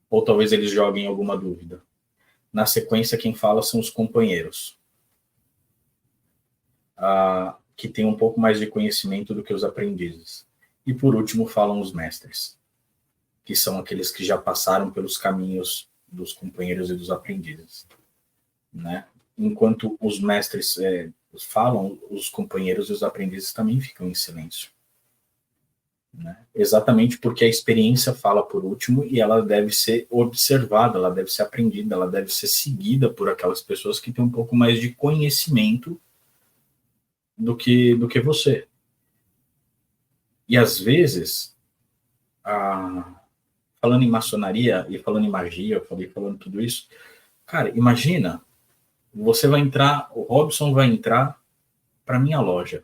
Ou talvez eles joguem alguma dúvida. Na sequência, quem fala são os companheiros. Que têm um pouco mais de conhecimento do que os aprendizes. E por último falam os mestres, que são aqueles que já passaram pelos caminhos dos companheiros e dos aprendizes, né? Enquanto os mestres falam, os companheiros e os aprendizes também ficam em silêncio, né? Exatamente porque a experiência fala por último e ela deve ser observada, ela deve ser aprendida, ela deve ser seguida por aquelas pessoas que têm um pouco mais de conhecimento do que você. E às vezes, falando em maçonaria e falando em magia, falando tudo isso, cara, imagina, o Robson vai entrar para minha loja.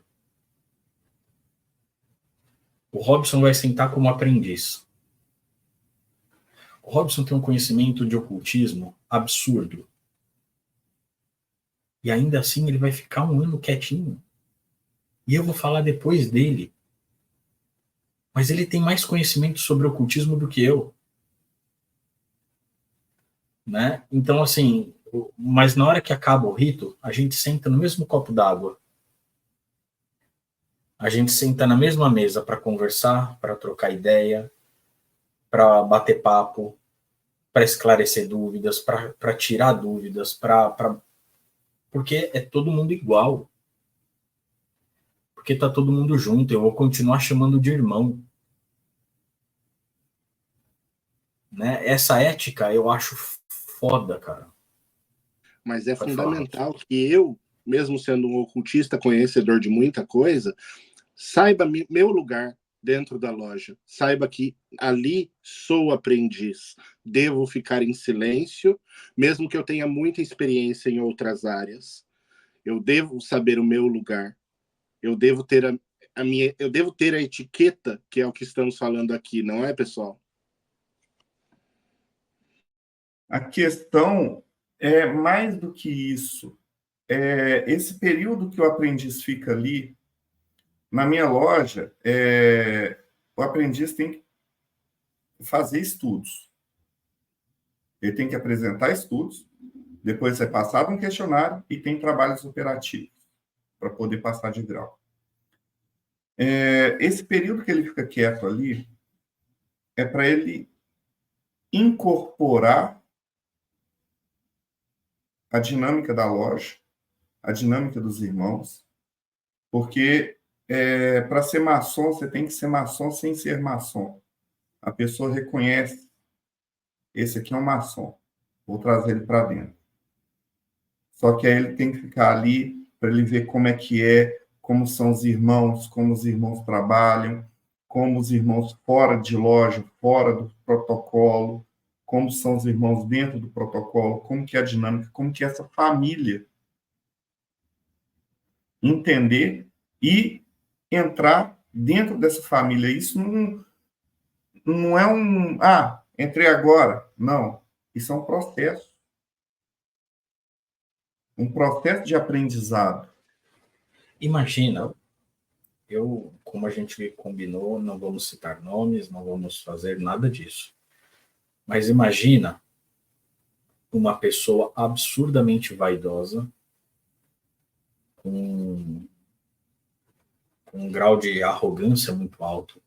O Robson vai sentar como aprendiz. O Robson tem um conhecimento de ocultismo absurdo. E ainda assim ele vai ficar um ano quietinho. E eu vou falar depois dele. Mas ele tem mais conhecimento sobre ocultismo do que eu. Né? Então, assim, mas na hora que acaba o rito, a gente senta no mesmo copo d'água. A gente senta na mesma mesa para conversar, para trocar ideia, para bater papo, para esclarecer dúvidas, para tirar dúvidas, porque é todo mundo igual. Porque tá todo mundo junto, eu vou continuar chamando de irmão. Né? Essa ética eu acho foda, cara. Mas é fundamental que eu, mesmo sendo um ocultista, conhecedor de muita coisa, saiba meu lugar dentro da loja. Saiba que ali sou aprendiz. Devo ficar em silêncio, mesmo que eu tenha muita experiência em outras áreas. Eu devo saber o meu lugar. Eu devo ter eu devo ter a etiqueta, que é o que estamos falando aqui, não é, pessoal? A questão é mais do que isso. Esse período que o aprendiz fica ali, na minha loja, o aprendiz tem que fazer estudos. Ele tem que apresentar estudos, depois é passado um questionário e tem trabalhos operativos para poder passar de grau. Esse período que ele fica quieto ali é para ele incorporar a dinâmica da loja, a dinâmica dos irmãos, porque para ser maçom, você tem que ser maçom sem ser maçom. A pessoa reconhece, esse aqui é um maçom, vou trazer ele para dentro. Só que aí ele tem que ficar ali para ele ver como é que como são os irmãos, como os irmãos trabalham, como os irmãos fora de loja, fora do protocolo, como são os irmãos dentro do protocolo, como que é a dinâmica, como que é essa família. Entender e entrar dentro dessa família. Isso não é um... Ah, entrei agora. Não. Isso é um processo. Um processo de aprendizado. Imagina, como a gente combinou, não vamos citar nomes, não vamos fazer nada disso. Mas imagina uma pessoa absurdamente vaidosa, com um grau de arrogância muito alto,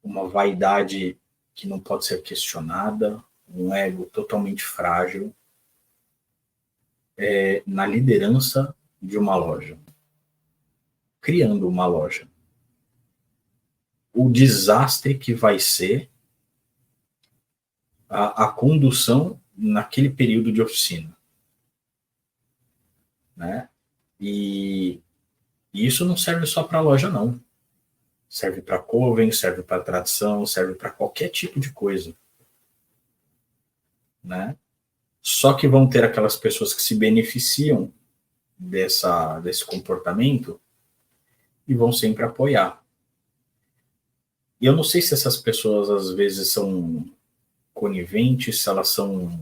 uma vaidade que não pode ser questionada, um ego totalmente frágil, na liderança de uma loja, criando uma loja. O desastre que vai ser a condução naquele período de oficina, né? E isso não serve só para a loja, não. Serve para coven, serve para tradição, serve para qualquer tipo de coisa, né? Só que vão ter aquelas pessoas que se beneficiam desse comportamento e vão sempre apoiar. E eu não sei se essas pessoas às vezes são coniventes, se elas são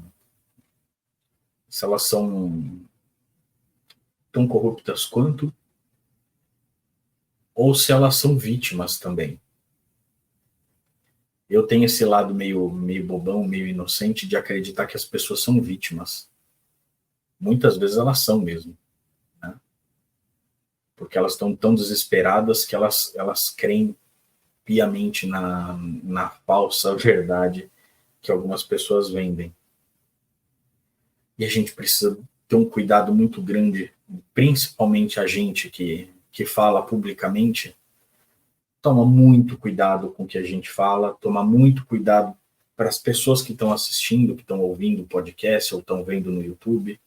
tão corruptas quanto, ou se elas são vítimas também. Eu tenho esse lado meio bobão, meio inocente de acreditar que as pessoas são vítimas. Muitas vezes elas são mesmo, né? Porque elas estão tão desesperadas que elas creem piamente na falsa verdade que algumas pessoas vendem. E a gente precisa ter um cuidado muito grande, principalmente a gente que fala publicamente. Toma muito cuidado com o que a gente fala, toma muito cuidado para as pessoas que estão assistindo, que estão ouvindo o podcast ou estão vendo no YouTube.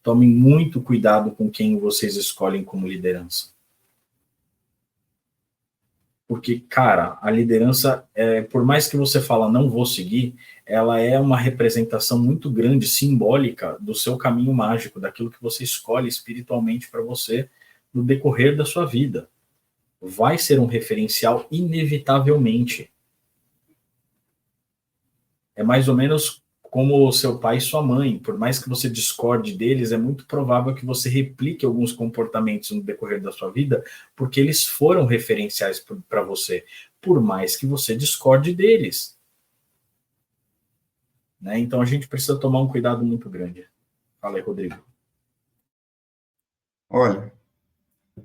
Tomem muito cuidado com quem vocês escolhem como liderança. Porque, cara, a liderança, por mais que você fala não vou seguir, ela é uma representação muito grande, simbólica, do seu caminho mágico, daquilo que você escolhe espiritualmente para você no decorrer da sua vida. Vai ser um referencial inevitavelmente. É mais ou menos como seu pai e sua mãe. Por mais que você discorde deles, é muito provável que você replique alguns comportamentos no decorrer da sua vida, porque eles foram referenciais para você, por mais que você discorde deles. Né? Então a gente precisa tomar um cuidado muito grande. Fala aí, Rodrigo. Olha,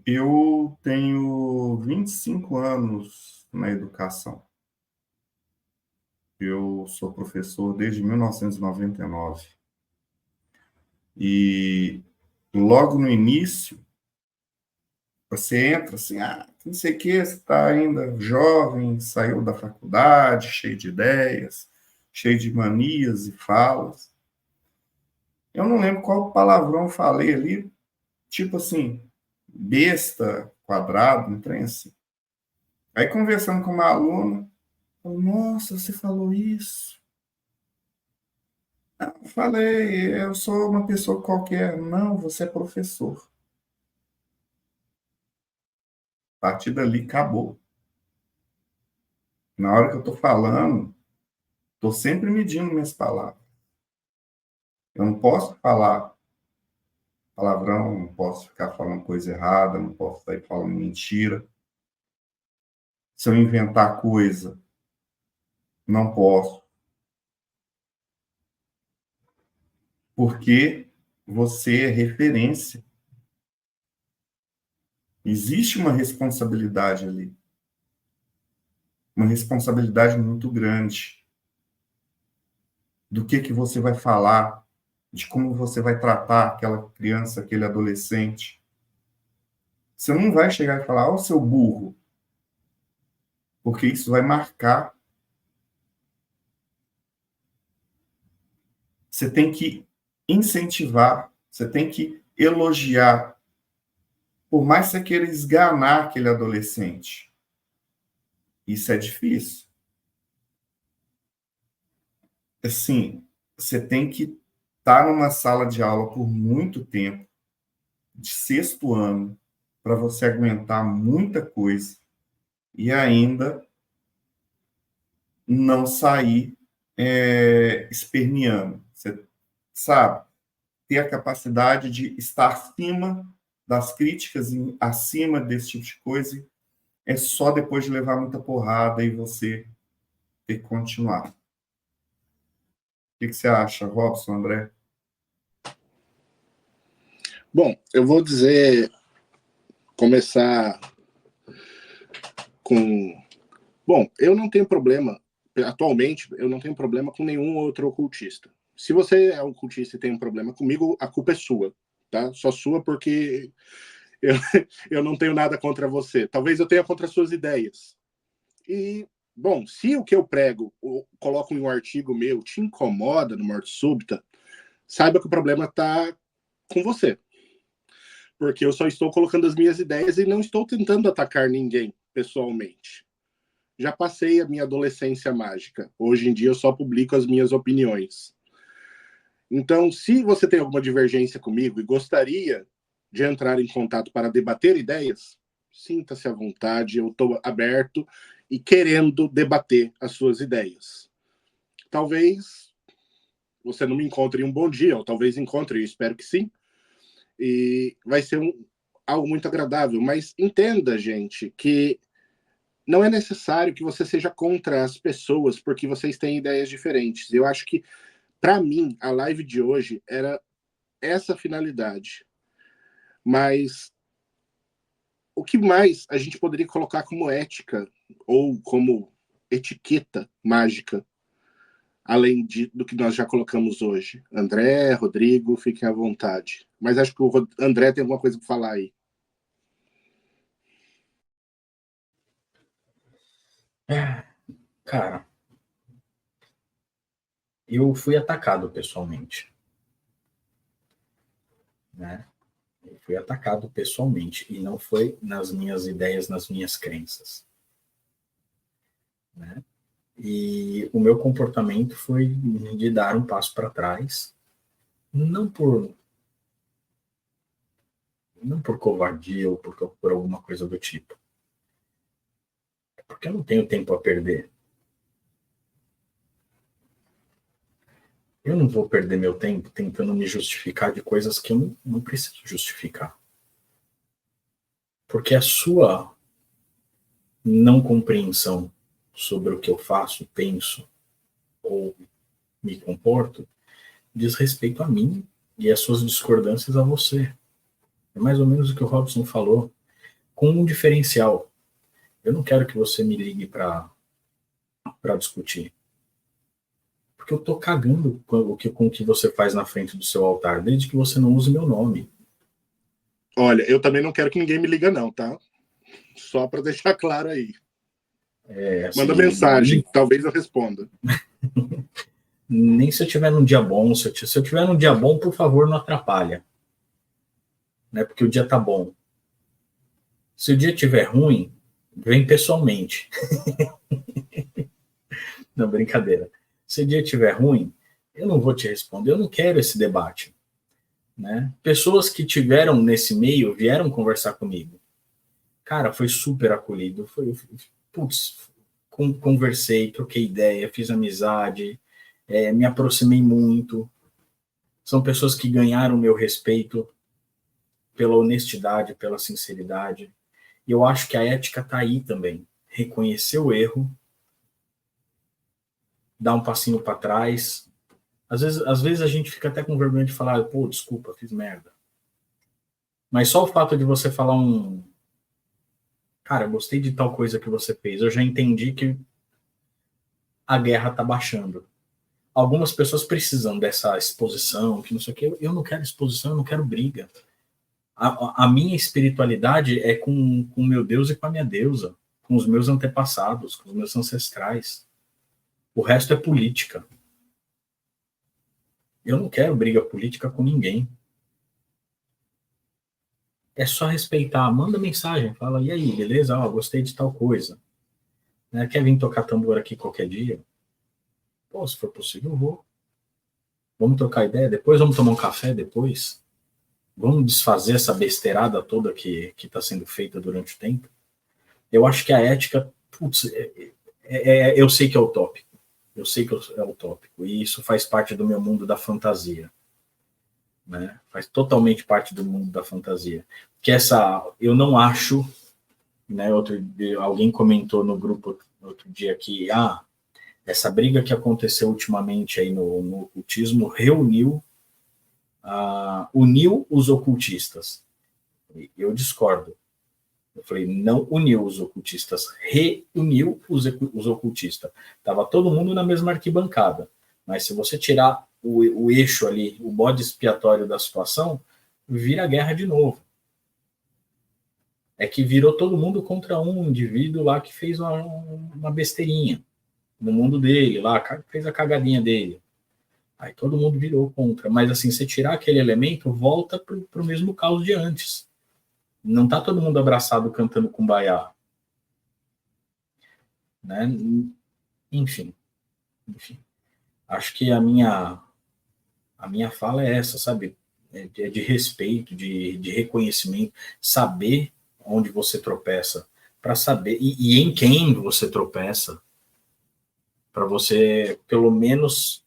eu tenho 25 anos na educação. Eu sou professor desde 1999. E logo no início, você entra assim, não sei o que, você está ainda jovem, saiu da faculdade, cheio de ideias, cheio de manias e falas. Eu não lembro qual palavrão eu falei ali, tipo assim, besta, quadrado, um trem assim. Aí, conversando com uma aluna, eu, nossa, você falou isso? Eu falei, eu sou uma pessoa qualquer. Não, você é professor. A partir dali, acabou. Na hora que eu estou falando, estou sempre medindo minhas palavras. Eu não posso falar palavrão, não posso ficar falando coisa errada, não posso sair falando mentira. Se eu inventar coisa, não posso. Porque você é referência. Existe uma responsabilidade ali. Uma responsabilidade muito grande. Do que você vai falar, de como você vai tratar aquela criança, aquele adolescente. Você não vai chegar e falar, seu burro. Porque isso vai marcar. Você tem que incentivar, você tem que elogiar. Por mais que você queira esganar aquele adolescente. Isso é difícil. Assim, você tem que estar numa sala de aula por muito tempo, de 6º ano, para você aguentar muita coisa e ainda não sair esperneando. Você sabe, ter a capacidade de estar acima das críticas, acima desse tipo de coisa, é só depois de levar muita porrada e você ter que continuar. O que você acha, Robson, André? Bom, eu vou começar com... Bom, eu não tenho problema, atualmente, eu não tenho problema com nenhum outro ocultista. Se você é ocultista e tem um problema comigo, a culpa é sua, tá? Só sua, porque eu não tenho nada contra você. Talvez eu tenha contra as suas ideias. E, bom, se o que eu prego, coloco em um artigo meu, te incomoda no morte súbita, saiba que o problema está com você. Porque eu só estou colocando as minhas ideias e não estou tentando atacar ninguém pessoalmente. Já passei a minha adolescência mágica. Hoje em dia eu só publico as minhas opiniões. Então, se você tem alguma divergência comigo e gostaria de entrar em contato para debater ideias, sinta-se à vontade, eu estou aberto e querendo debater as suas ideias. Talvez você não me encontre em um bom dia, ou talvez encontre, eu espero que sim, e vai ser algo muito agradável. Mas entenda, gente, que não é necessário que você seja contra as pessoas porque vocês têm ideias diferentes. Eu acho que, para mim, a live de hoje era essa finalidade. Mas o que mais a gente poderia colocar como ética ou como etiqueta mágica, além do que nós já colocamos hoje? André, Rodrigo, fiquem à vontade. Mas acho que o André tem alguma coisa para falar aí. Cara, eu fui atacado pessoalmente, né? Eu fui atacado pessoalmente e não foi nas minhas ideias, nas minhas crenças, né? E o meu comportamento foi de dar um passo para trás, não por covardia ou por alguma coisa do tipo, é porque eu não tenho tempo a perder. Eu não vou perder meu tempo tentando me justificar de coisas que eu não preciso justificar. Porque a sua não compreensão sobre o que eu faço, penso ou me comporto diz respeito a mim e as suas discordâncias a você. É mais ou menos o que o Robson falou, com um diferencial. Eu não quero que você me ligue para discutir. Porque eu tô cagando com o que você faz na frente do seu altar, desde que você não use meu nome. Olha, eu também não quero que ninguém me liga não, tá? Só para deixar claro aí. Assim, manda mensagem, talvez eu responda. Nem se eu tiver num dia bom, se eu tiver num dia bom, por favor, não atrapalha. Né? Porque o dia tá bom. Se o dia tiver ruim, vem pessoalmente. Não, brincadeira. Se o dia tiver ruim, eu não vou te responder, eu não quero esse debate. Né? Pessoas que tiveram nesse meio vieram conversar comigo. Cara, foi super acolhido. Putz, conversei, troquei ideia, fiz amizade, me aproximei muito. São pessoas que ganharam meu respeito pela honestidade, pela sinceridade. E eu acho que a ética está aí também. Reconhecer o erro, dar um passinho para trás. Às vezes a gente fica até com vergonha de falar, pô, desculpa, fiz merda. Mas só o fato de você falar cara, gostei de tal coisa que você fez, eu já entendi que a guerra tá baixando. Algumas pessoas precisam dessa exposição, que não sei o que. Eu não quero exposição, eu não quero briga. A minha espiritualidade é com o meu Deus e com a minha deusa, com os meus antepassados, com os meus ancestrais. O resto é política. Eu não quero briga política com ninguém. É só respeitar. Manda mensagem, fala, e aí, beleza? Gostei de tal coisa. Né? Quer vir tocar tambor aqui qualquer dia? Pô, se for possível, eu vou. Vamos trocar ideia depois? Vamos tomar um café depois? Vamos desfazer essa besteirada toda que está sendo feita durante o tempo? Eu acho que a ética, putz, eu sei que é utópico. Eu sei que é utópico. E isso faz parte do meu mundo da fantasia. Né? Faz totalmente parte do mundo da fantasia. Que eu não acho, né? Alguém comentou no grupo outro dia que essa briga que aconteceu ultimamente aí no ocultismo uniu os ocultistas. Eu discordo. Eu falei, não uniu os ocultistas, reuniu os ocultistas. Tava todo mundo na mesma arquibancada. Mas se você tirar o eixo ali, o bode expiatório da situação, vira guerra de novo. É que virou todo mundo contra um indivíduo lá que fez uma besteirinha no mundo dele, lá, fez a cagadinha dele. Aí todo mundo virou contra. Mas assim, se tirar aquele elemento, volta para o mesmo caos de antes. Não tá todo mundo abraçado cantando Kumbaya. Né? Enfim. Acho que a minha fala é essa, sabe? É de respeito, de reconhecimento, saber onde você tropeça, para saber, e em quem você tropeça, para você, pelo menos,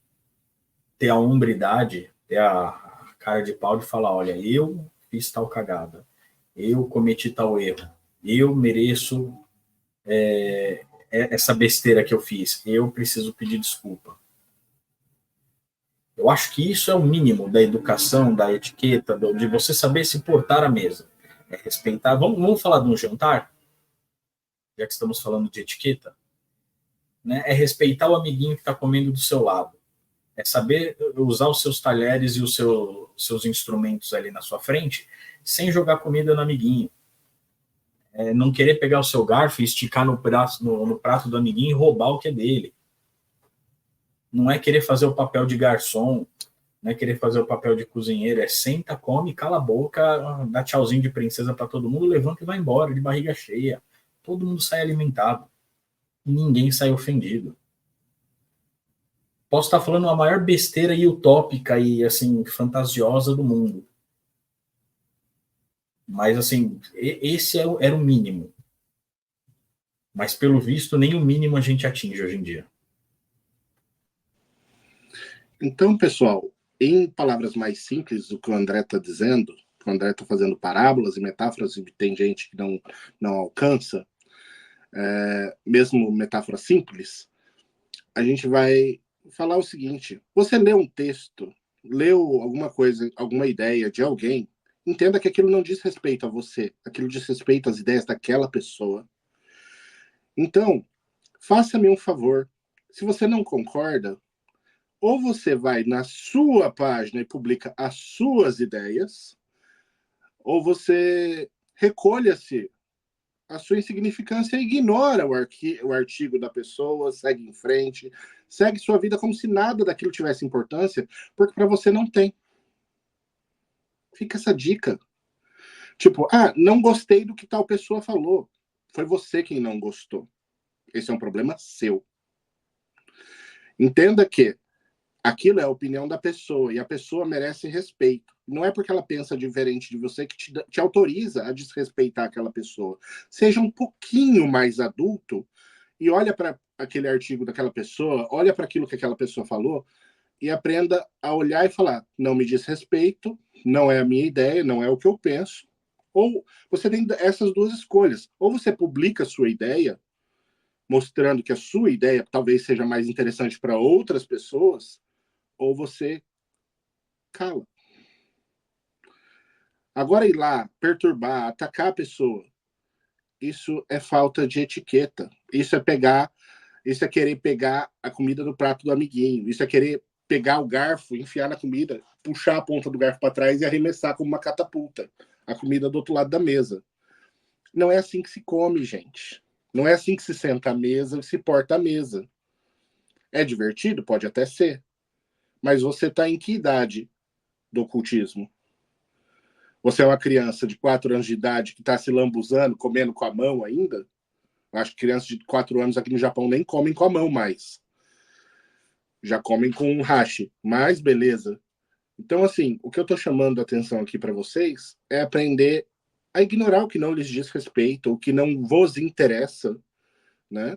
ter a hombridade, ter a cara de pau de falar, olha, eu fiz tal cagada, eu cometi tal erro, eu mereço essa besteira que eu fiz, eu preciso pedir desculpa. Eu acho que isso é o mínimo da educação, da etiqueta, de você saber se portar à mesa. É respeitar. Vamos falar de um jantar? Já que estamos falando de etiqueta. Né? É respeitar o amiguinho que está comendo do seu lado. É saber usar os seus talheres e os seus instrumentos ali na sua frente, sem jogar comida no amiguinho. É não querer pegar o seu garfo e esticar no prato do amiguinho e roubar o que é dele. Não é querer fazer o papel de garçom, não é querer fazer o papel de cozinheiro, é senta, come, cala a boca, dá tchauzinho de princesa para todo mundo, levanta e vai embora de barriga cheia. Todo mundo sai alimentado. E ninguém sai ofendido. Posso estar falando a maior besteira e utópica e assim fantasiosa do mundo. Mas assim, esse era o mínimo. Mas pelo visto, nem o mínimo a gente atinge hoje em dia. Então, pessoal, em palavras mais simples do que o André está dizendo, o André está fazendo parábolas e metáforas e tem gente que não alcança, mesmo metáfora simples, a gente vai falar o seguinte: você lê um texto, leu alguma coisa, alguma ideia de alguém, entenda que aquilo não diz respeito a você, aquilo diz respeito às ideias daquela pessoa. Então, faça-me um favor, se você não concorda, ou você vai na sua página e publica as suas ideias, ou você recolha-se a sua insignificância e ignora o artigo da pessoa, segue em frente, segue sua vida como se nada daquilo tivesse importância, porque para você não tem. Fica essa dica. Tipo, não gostei do que tal pessoa falou. Foi você quem não gostou. Esse é um problema seu. Entenda que aquilo é a opinião da pessoa e a pessoa merece respeito. Não é porque ela pensa diferente de você que te autoriza a desrespeitar aquela pessoa. Seja um pouquinho mais adulto e olha para aquele artigo daquela pessoa, olha para aquilo que aquela pessoa falou e aprenda a olhar e falar: não me diz respeito, não é a minha ideia, não é o que eu penso. Ou você tem essas duas escolhas. Ou você publica a sua ideia, mostrando que a sua ideia talvez seja mais interessante para outras pessoas, ou você cala. Agora ir lá, perturbar, atacar a pessoa, isso é falta de etiqueta. Isso é querer pegar a comida do prato do amiguinho. Isso é querer pegar o garfo, enfiar na comida, puxar a ponta do garfo para trás e arremessar como uma catapulta a comida do outro lado da mesa. Não é assim que se come, gente. Não é assim que se senta à mesa e se porta à mesa. É divertido? Pode até ser. Mas você está em que idade do ocultismo? Você é uma criança de 4 anos de idade que está se lambuzando, comendo com a mão ainda? Acho que crianças de 4 anos aqui no Japão nem comem com a mão mais. Já comem com um hashi. Mas beleza. Então, assim, o que eu estou chamando a atenção aqui para vocês é aprender a ignorar o que não lhes diz respeito, o que não vos interessa, né?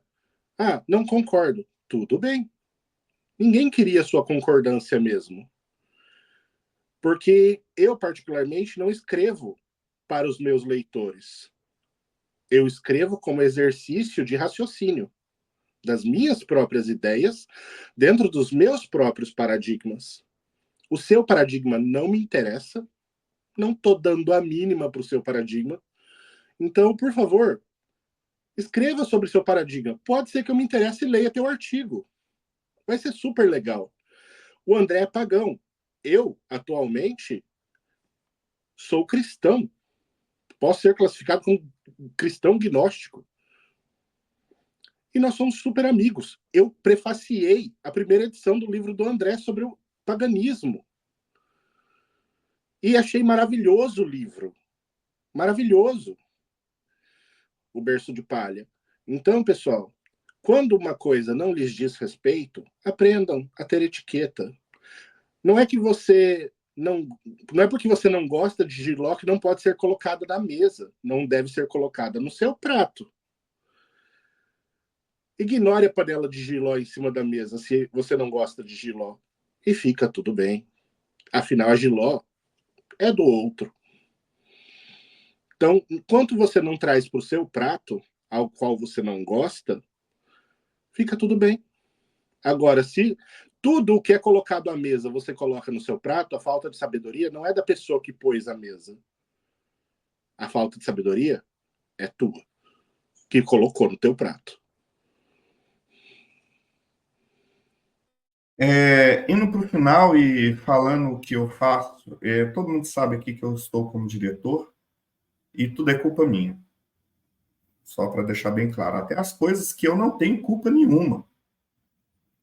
Ah, não concordo. Tudo bem. Ninguém queria a sua concordância mesmo. Porque eu, particularmente, não escrevo para os meus leitores. Eu escrevo como exercício de raciocínio das minhas próprias ideias dentro dos meus próprios paradigmas. O seu paradigma não me interessa, não estou dando a mínima para o seu paradigma. Então, por favor, escreva sobre o seu paradigma. Pode ser que eu me interesse e leia teu artigo. Vai ser super legal. O André é pagão. Eu, atualmente, sou cristão. Posso ser classificado como cristão gnóstico. E nós somos super amigos. Eu prefaciei a primeira edição do livro do André sobre o paganismo. E achei maravilhoso o livro. Maravilhoso. O Berço de Palha. Então, pessoal, quando uma coisa não lhes diz respeito, aprendam a ter etiqueta. Não é que você não é porque você não gosta de jiló que não pode ser colocada na mesa, não deve ser colocada no seu prato. Ignore a panela de jiló em cima da mesa se você não gosta de jiló e fica tudo bem. Afinal, a jiló é do outro. Então, enquanto você não traz para o seu prato, ao qual você não gosta, fica tudo bem. Agora, se tudo o que é colocado à mesa você coloca no seu prato, a falta de sabedoria não é da pessoa que pôs a mesa. A falta de sabedoria é tua, que colocou no teu prato. Indo para o final e falando o que eu faço, todo mundo sabe aqui que eu estou como diretor e tudo é culpa minha. Só para deixar bem claro, até as coisas que eu não tenho culpa nenhuma.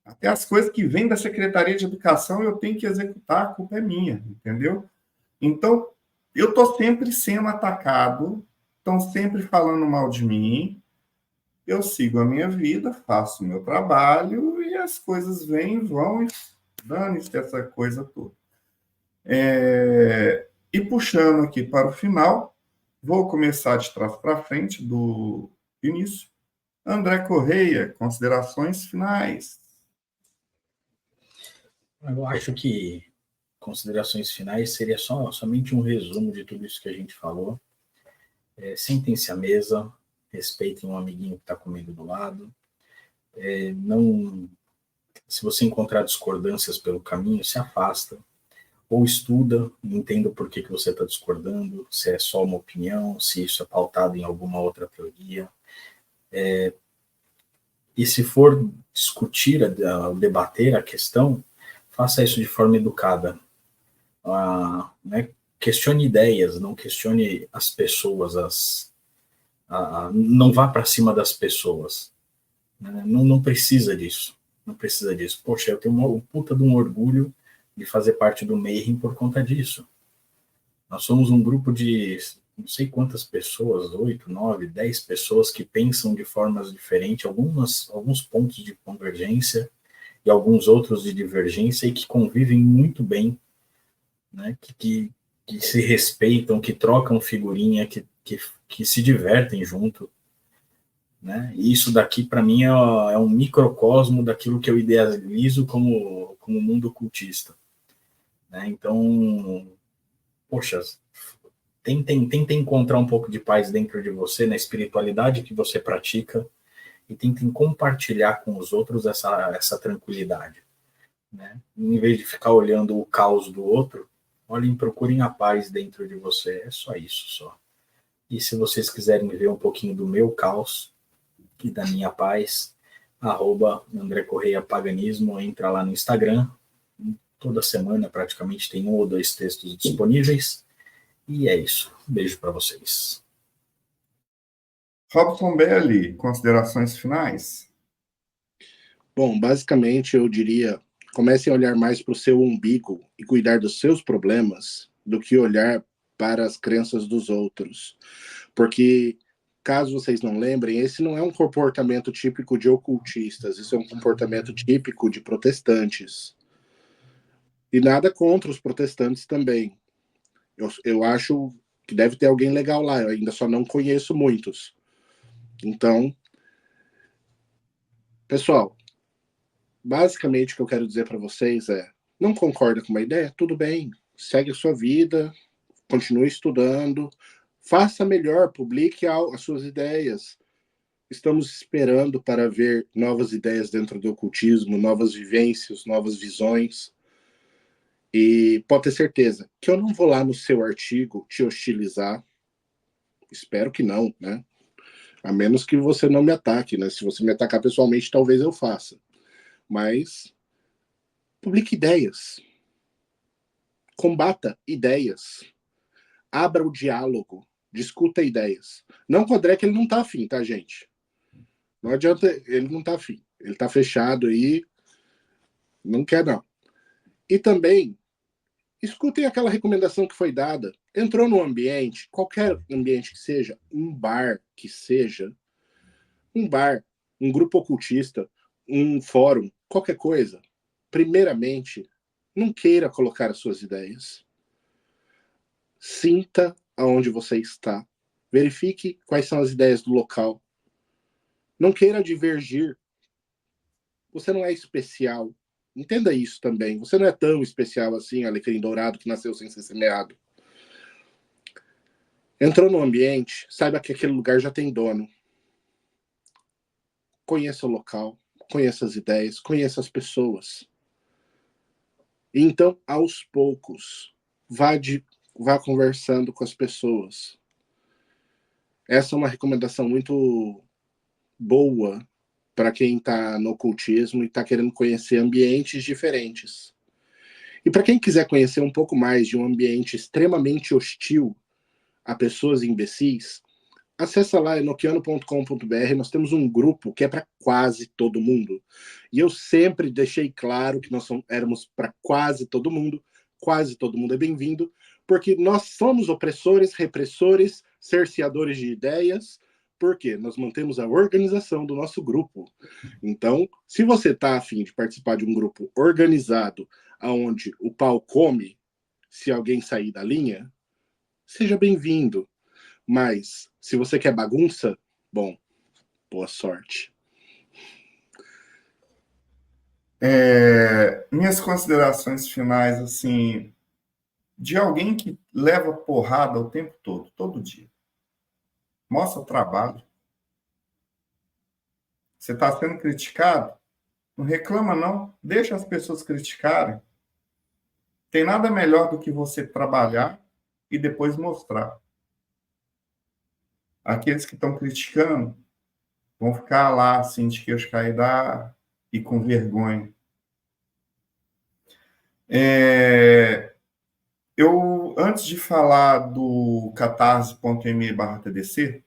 Até as coisas que vêm da Secretaria de Educação eu tenho que executar, a culpa é minha, entendeu? Então, eu estou sempre sendo atacado, estão sempre falando mal de mim, eu sigo a minha vida, faço o meu trabalho e as coisas vêm, vão e dane-se essa coisa toda. E puxando aqui para o final, vou começar de trás para frente, do início. André Correia, considerações finais. Eu acho que considerações finais seria somente um resumo de tudo isso que a gente falou. Sentem-se à mesa, respeitem um amiguinho que está comendo do lado. Não, se você encontrar discordâncias pelo caminho, se afasta. Ou estuda, entenda por que você está discordando, se é só uma opinião, se isso é pautado em alguma outra teoria. E se for discutir, debater a questão, faça isso de forma educada. Né? Questione ideias, não questione as pessoas, não vá para cima das pessoas. Né? Não precisa disso. Não precisa disso. Poxa, eu tenho um puta de um orgulho de fazer parte do Mayhem por conta disso. Nós somos um grupo de não sei quantas pessoas, 8, 9, 10 pessoas que pensam de formas diferentes, alguns pontos de convergência e alguns outros de divergência e que convivem muito bem, né? que se respeitam, que trocam figurinha, que se divertem junto. Né? E isso daqui, para mim, é um microcosmo daquilo que eu idealizo como mundo ocultista. Né? Então, poxa, tentem encontrar um pouco de paz dentro de você, na espiritualidade que você pratica, e tentem compartilhar com os outros essa tranquilidade. Né? Em vez de ficar olhando o caos do outro, olhem, procurem a paz dentro de você. É só isso, só. E se vocês quiserem ver um pouquinho do meu caos e da minha paz, @André Correia Paganismo, entra lá no Instagram. Toda semana, praticamente, tem 1 ou 2 textos disponíveis. E é isso. Um beijo para vocês. Robson Belli, considerações finais? Bom, basicamente eu diria, comecem a olhar mais para o seu umbigo e cuidar dos seus problemas do que olhar para as crenças dos outros. Porque caso vocês não lembrem, esse não é um comportamento típico de ocultistas, isso é um comportamento típico de protestantes. E nada contra os protestantes também. Eu acho que deve ter alguém legal lá, eu ainda só não conheço muitos. Então, pessoal, basicamente o que eu quero dizer para vocês é: não concorda com uma ideia? Tudo bem, segue a sua vida, continue estudando, faça melhor, publique as suas ideias. Estamos esperando para ver novas ideias dentro do ocultismo, novas vivências, novas visões. E pode ter certeza que eu não vou lá no seu artigo te hostilizar. Espero que não, né? A menos que você não me ataque, né? Se você me atacar pessoalmente, talvez eu faça. Mas publique ideias. Combata ideias. Abra o diálogo. Discuta ideias. Não com o André, que ele não tá afim, tá, gente? Não adianta, ele não tá afim. Ele tá fechado aí. Não quer, não. E também, escutem aquela recomendação que foi dada. Entrou no ambiente, qualquer ambiente que seja, um bar que seja, um bar, um grupo ocultista, um fórum, qualquer coisa. Primeiramente, não queira colocar as suas ideias. Sinta aonde você está. Verifique quais são as ideias do local. Não queira divergir. Você não é especial. Entenda isso também. Você não é tão especial assim, alecrim dourado que nasceu sem ser semeado. Entrou no ambiente, saiba que aquele lugar já tem dono. Conheça o local, conheça as ideias, conheça as pessoas. E então, aos poucos, vá conversando com as pessoas. Essa é uma recomendação muito boa para quem está no ocultismo e está querendo conhecer ambientes diferentes. E para quem quiser conhecer um pouco mais de um ambiente extremamente hostil a pessoas imbecis, acessa lá enoquiano.com.br, nós temos um grupo que é para quase todo mundo. E eu sempre deixei claro que nós éramos para quase todo mundo é bem-vindo, porque nós somos opressores, repressores, cerceadores de ideias, porque nós mantemos a organização do nosso grupo. Então, se você está a fim de participar de um grupo organizado, onde o pau come, se alguém sair da linha, seja bem-vindo. Mas, se você quer bagunça, bom, boa sorte. Minhas considerações finais, assim, de alguém que leva porrada o tempo todo, todo dia. Mostra trabalho. Você está sendo criticado? Não reclama, não. Deixa as pessoas criticarem. Tem nada melhor do que você trabalhar e depois mostrar. Aqueles que estão criticando vão ficar lá, assim, de queixo caído e com vergonha. Eu, antes de falar do catarse.me/TDC,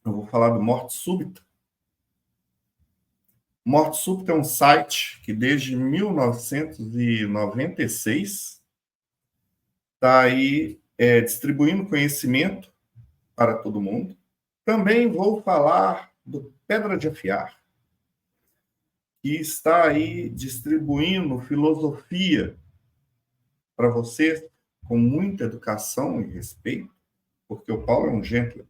eu vou falar do Morte Súbita. Morte Súbita é um site que desde 1996 está aí distribuindo conhecimento para todo mundo. Também vou falar do Pedra de Afiar, que está aí distribuindo filosofia para vocês com muita educação e respeito, porque o Paulo é um gentleman.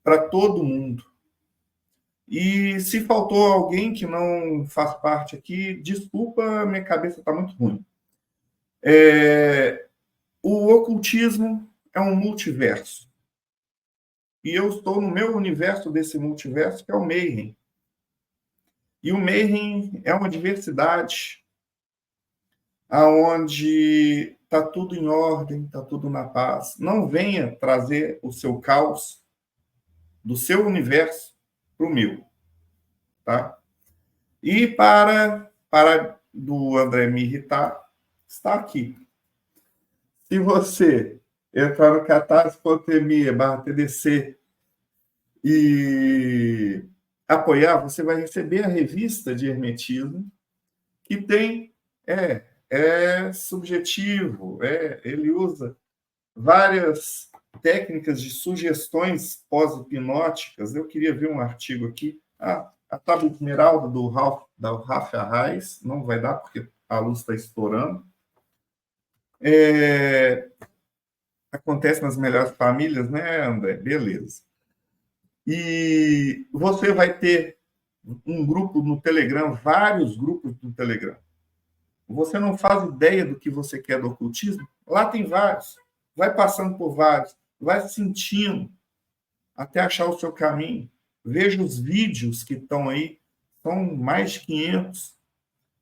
Para todo mundo. E se faltou alguém que não faz parte aqui, desculpa, minha cabeça está muito ruim. O ocultismo é um multiverso. E eu estou no meu universo desse multiverso, que é o Mayhem. E o Mayhem é uma diversidade onde está tudo em ordem, está tudo na paz. Não venha trazer o seu caos do seu universo para o meu. Tá? E para do André me irritar, está aqui. Se você entrar no catarse.me/TDC e apoiar, você vai receber a revista de hermetismo, que tem, subjetivo, ele usa várias técnicas de sugestões pós-hipnóticas. Eu queria ver um artigo aqui. A tábua esmeralda da Ralph Arraes, não vai dar porque a luz está estourando. Acontece nas melhores famílias, né, André? Beleza. E você vai ter um grupo no Telegram, vários grupos no Telegram. Você não faz ideia do que você quer do ocultismo? Lá tem vários. Vai passando por vários. Vai sentindo até achar o seu caminho. Veja os vídeos que estão aí. São mais de 500.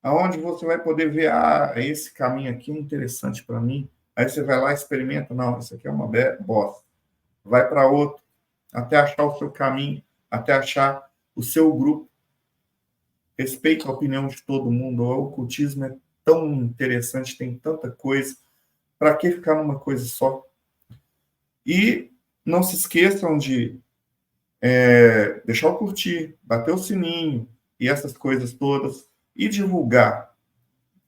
Aonde você vai poder ver, esse caminho aqui é interessante para mim. Aí você vai lá e experimenta. Não, isso aqui é uma bosta. Vai para outro. Até achar o seu caminho. Até achar o seu grupo. Respeito a opinião de todo mundo. O ocultismo é tão interessante, tem tanta coisa. Para que ficar numa coisa só? E não se esqueçam de deixar o curtir, bater o sininho e essas coisas todas e divulgar.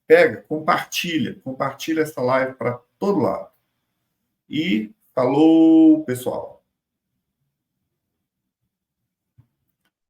Pega, compartilha essa live para todo lado. E falou, pessoal!